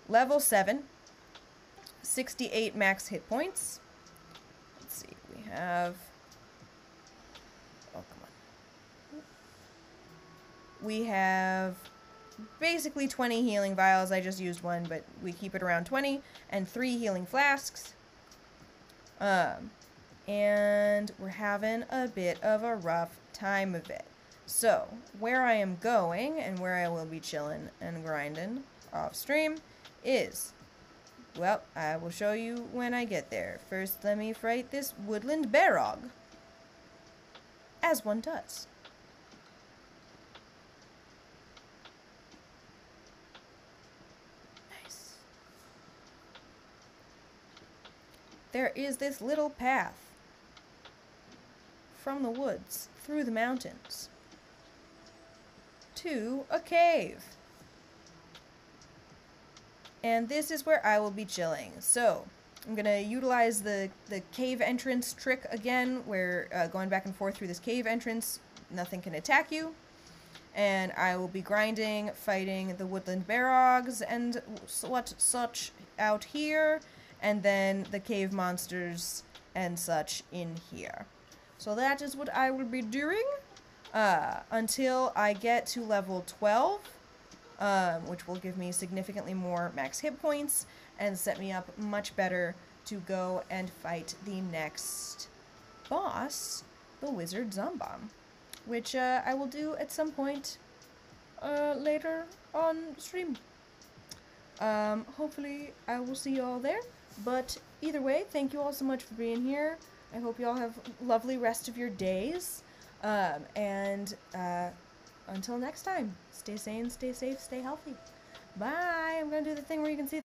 Speaker 1: level 7, 68 max hit points. Let's see, we have, oh, come on. We have basically 20 healing vials. I just used one, but we keep it around 20, and 3 healing flasks. And we're having a bit of a rough time of it. So, where I am going, and where I will be chilling and grinding off stream, is, well, I will show you when I get there. First, let me fight this woodland barog, as one does. Nice. There is this little path from the woods through the mountains to a cave. And this is where I will be chilling. So, I'm going to utilize the cave entrance trick again, where going back and forth through this cave entrance, nothing can attack you. And I will be grinding, fighting the woodland barogs and such out here, and then the cave monsters and such in here. So that is what I will be doing until I get to level 12. Which will give me significantly more max hit points and set me up much better to go and fight the next boss, the Wizard Zombomb, which I will do at some point later on stream. Hopefully I will see you all there, but either way, thank you all so much for being here. I hope you all have a lovely rest of your days, and until next time, stay sane, stay safe, stay healthy. Bye! I'm gonna do the thing where you can see